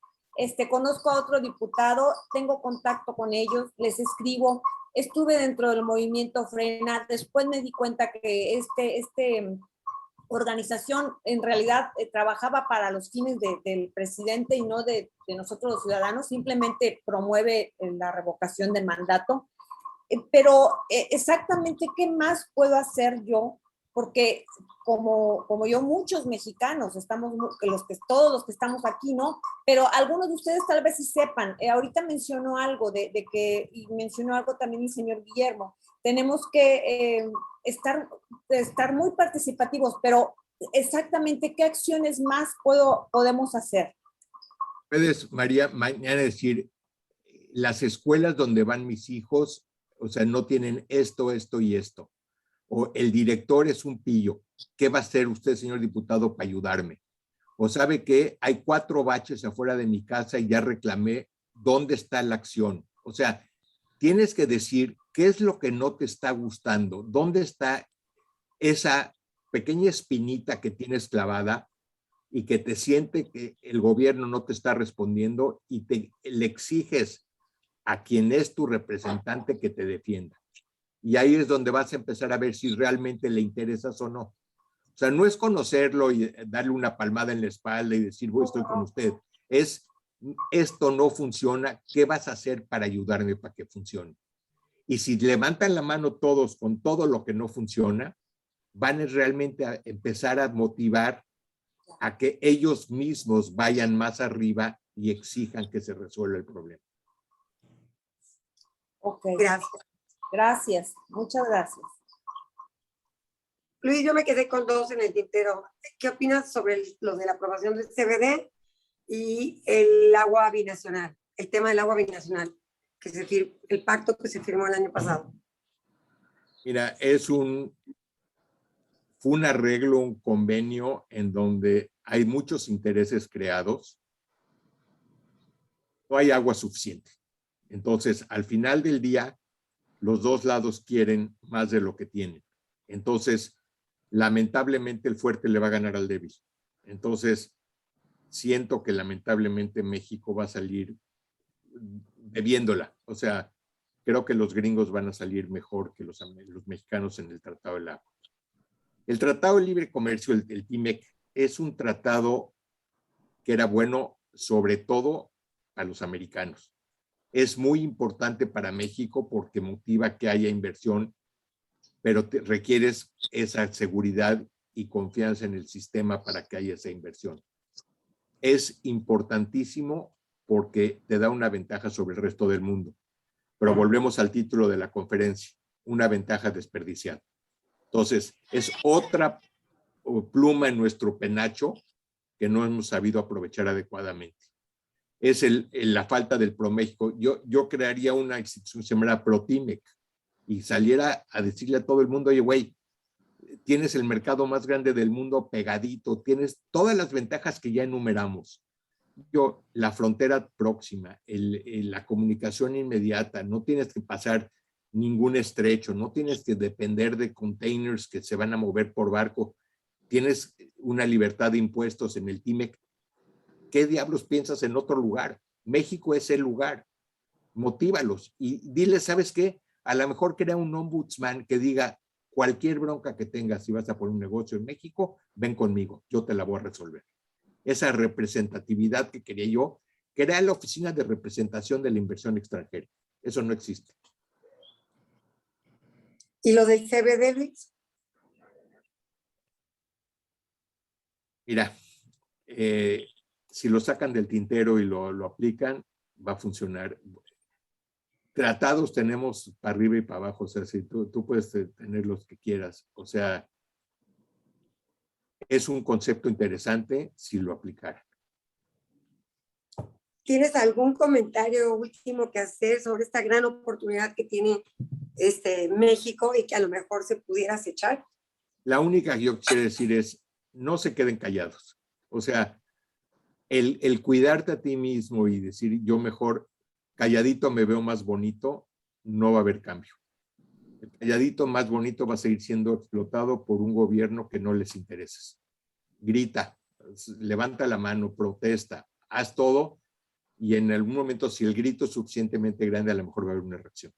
Conozco a otro diputado, tengo contacto con ellos, les escribo. Estuve dentro del movimiento Frena, después me di cuenta que organización en realidad trabajaba para los fines del presidente y no de nosotros los ciudadanos, simplemente promueve la revocación de mandato. Pero exactamente qué más puedo hacer yo, porque como yo, muchos mexicanos, todos los que estamos aquí, ¿no? Pero algunos de ustedes tal vez sí sepan, ahorita mencionó algo y mencionó algo también el señor Guillermo, tenemos que estar muy participativos, pero exactamente qué acciones más podemos hacer. Puedes, María, mañana decir, las escuelas donde van mis hijos, o sea, no tienen esto, esto y esto. O el director es un pillo. ¿Qué va a hacer usted, señor diputado, para ayudarme? O sabe que hay 4 baches afuera de mi casa y ya reclamé dónde está la acción. O sea, tienes que decir ¿qué es lo que no te está gustando? ¿Dónde está esa pequeña espinita que tienes clavada y que te siente que el gobierno no te está respondiendo y le exiges a quien es tu representante que te defienda? Y ahí es donde vas a empezar a ver si realmente le interesas o no. O sea, no es conocerlo y darle una palmada en la espalda y decir, voy, estoy con usted. Es, esto no funciona, ¿qué vas a hacer para ayudarme para que funcione? Y si levantan la mano todos con todo lo que no funciona, van realmente a empezar a motivar a que ellos mismos vayan más arriba y exijan que se resuelva el problema. Ok. Gracias. Gracias. Muchas gracias. Luis, yo me quedé con dos en el tintero. ¿Qué opinas sobre lo de la aprobación del CBD y el agua binacional? El tema del agua binacional, el pacto que se firmó el año pasado. Mira, fue un arreglo, un convenio en donde hay muchos intereses creados. No hay agua suficiente. Entonces, al final del día, los dos lados quieren más de lo que tienen. Entonces, lamentablemente el fuerte le va a ganar al débil. Entonces, siento que lamentablemente México va a salir debiéndola. O sea, creo que los gringos van a salir mejor que los mexicanos en el Tratado del Agua. El Tratado de Libre Comercio, el TIMEC, es un tratado que era bueno sobre todo a los americanos. Es muy importante para México porque motiva que haya inversión, pero requieres esa seguridad y confianza en el sistema para que haya esa inversión. Es importantísimo porque te da una ventaja sobre el resto del mundo. Pero volvemos al título de la conferencia, una ventaja desperdiciada. Entonces, es otra pluma en nuestro penacho que no hemos sabido aprovechar adecuadamente. Es la falta del ProMéxico. Yo crearía una institución llamada ProTIMEC y saliera a decirle a todo el mundo, oye, güey, tienes el mercado más grande del mundo pegadito, tienes todas las ventajas que ya enumeramos. La frontera próxima, la comunicación inmediata, no tienes que pasar ningún estrecho, no tienes que depender de containers que se van a mover por barco, tienes una libertad de impuestos en el TIMEC. ¿Qué diablos piensas en otro lugar? México es el lugar. Motívalos y diles, ¿sabes qué? A lo mejor crea un ombudsman que diga, cualquier bronca que tengas, si vas a poner un negocio en México, ven conmigo, yo te la voy a resolver. Esa representatividad que quería yo, que era la Oficina de Representación de la Inversión Extranjera. Eso no existe. ¿Y lo del CBD, Luis? Mira, si lo sacan del tintero y lo aplican, va a funcionar. Tratados tenemos para arriba y para abajo, o sea, si tú puedes tener los que quieras. O sea, es un concepto interesante si lo aplicaran. ¿Tienes algún comentario último que hacer sobre esta gran oportunidad que tiene México y que a lo mejor se pudiera acechar? La única que yo quiero decir es, no se queden callados. O sea, el cuidarte a ti mismo y decir, yo mejor calladito me veo más bonito, no va a haber cambio. El calladito más bonito va a seguir siendo explotado por un gobierno que no les interesa. Grita, levanta la mano, protesta, haz todo y en algún momento si el grito es suficientemente grande a lo mejor va a haber una reacción.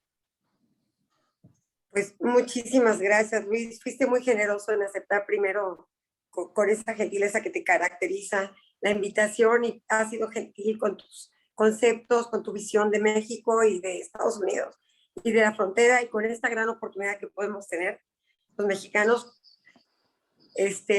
Pues muchísimas gracias, Luis. Fuiste muy generoso en aceptar primero con esa gentileza que te caracteriza la invitación y has sido gentil con tus conceptos, con tu visión de México y de Estados Unidos y de la frontera y con esta gran oportunidad que podemos tener los mexicanos.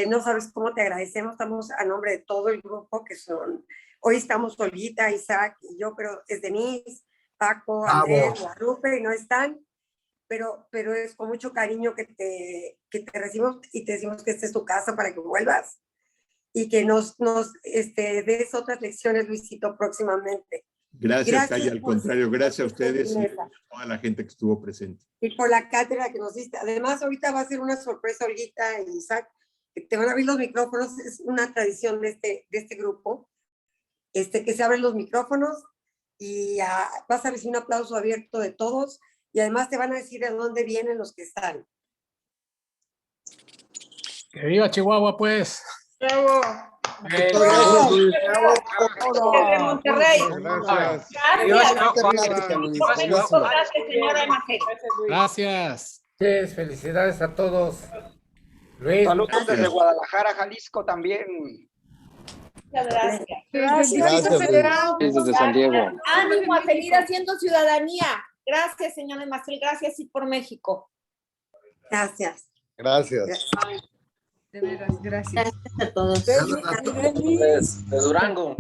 No sabes cómo te agradecemos. Estamos a nombre de todo el grupo que son, hoy estamos Olguita, Isaac y yo, pero es Denise, Paco, Andrés, Guadalupe y no están, pero es con mucho cariño que te recibimos y te decimos que esta es tu casa para que vuelvas y que nos des otras lecciones, Luisito, próximamente. Gracias, Calle, al contrario, gracias a ustedes y a toda la gente que estuvo presente. Y por la cátedra que nos diste. Además, ahorita va a ser una sorpresa, Olguita y Isaac, que te van a abrir los micrófonos. Es una tradición de este grupo, que se abren los micrófonos y vas a recibir un aplauso abierto de todos y además te van a decir de dónde vienen los que están. Que viva Chihuahua, pues. ¡Bravo! Desde Monterrey. Gracias. Gracias, señora Imagen. Gracias. Felicidades a todos. Luis. Saludos desde Guadalajara, Jalisco también. Muchas gracias. Desde San Diego. Ánimo a seguir haciendo ciudadanía. Gracias, señora Mastrel. Gracias, Sí por México. Gracias. Gracias. De veras, gracias. Gracias a todos. De Durango.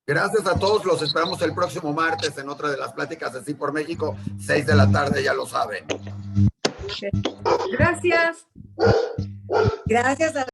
Gracias a todos, los esperamos el próximo martes en otra de las pláticas de Sí por México, 6 de la tarde, ya lo saben. Gracias. Gracias a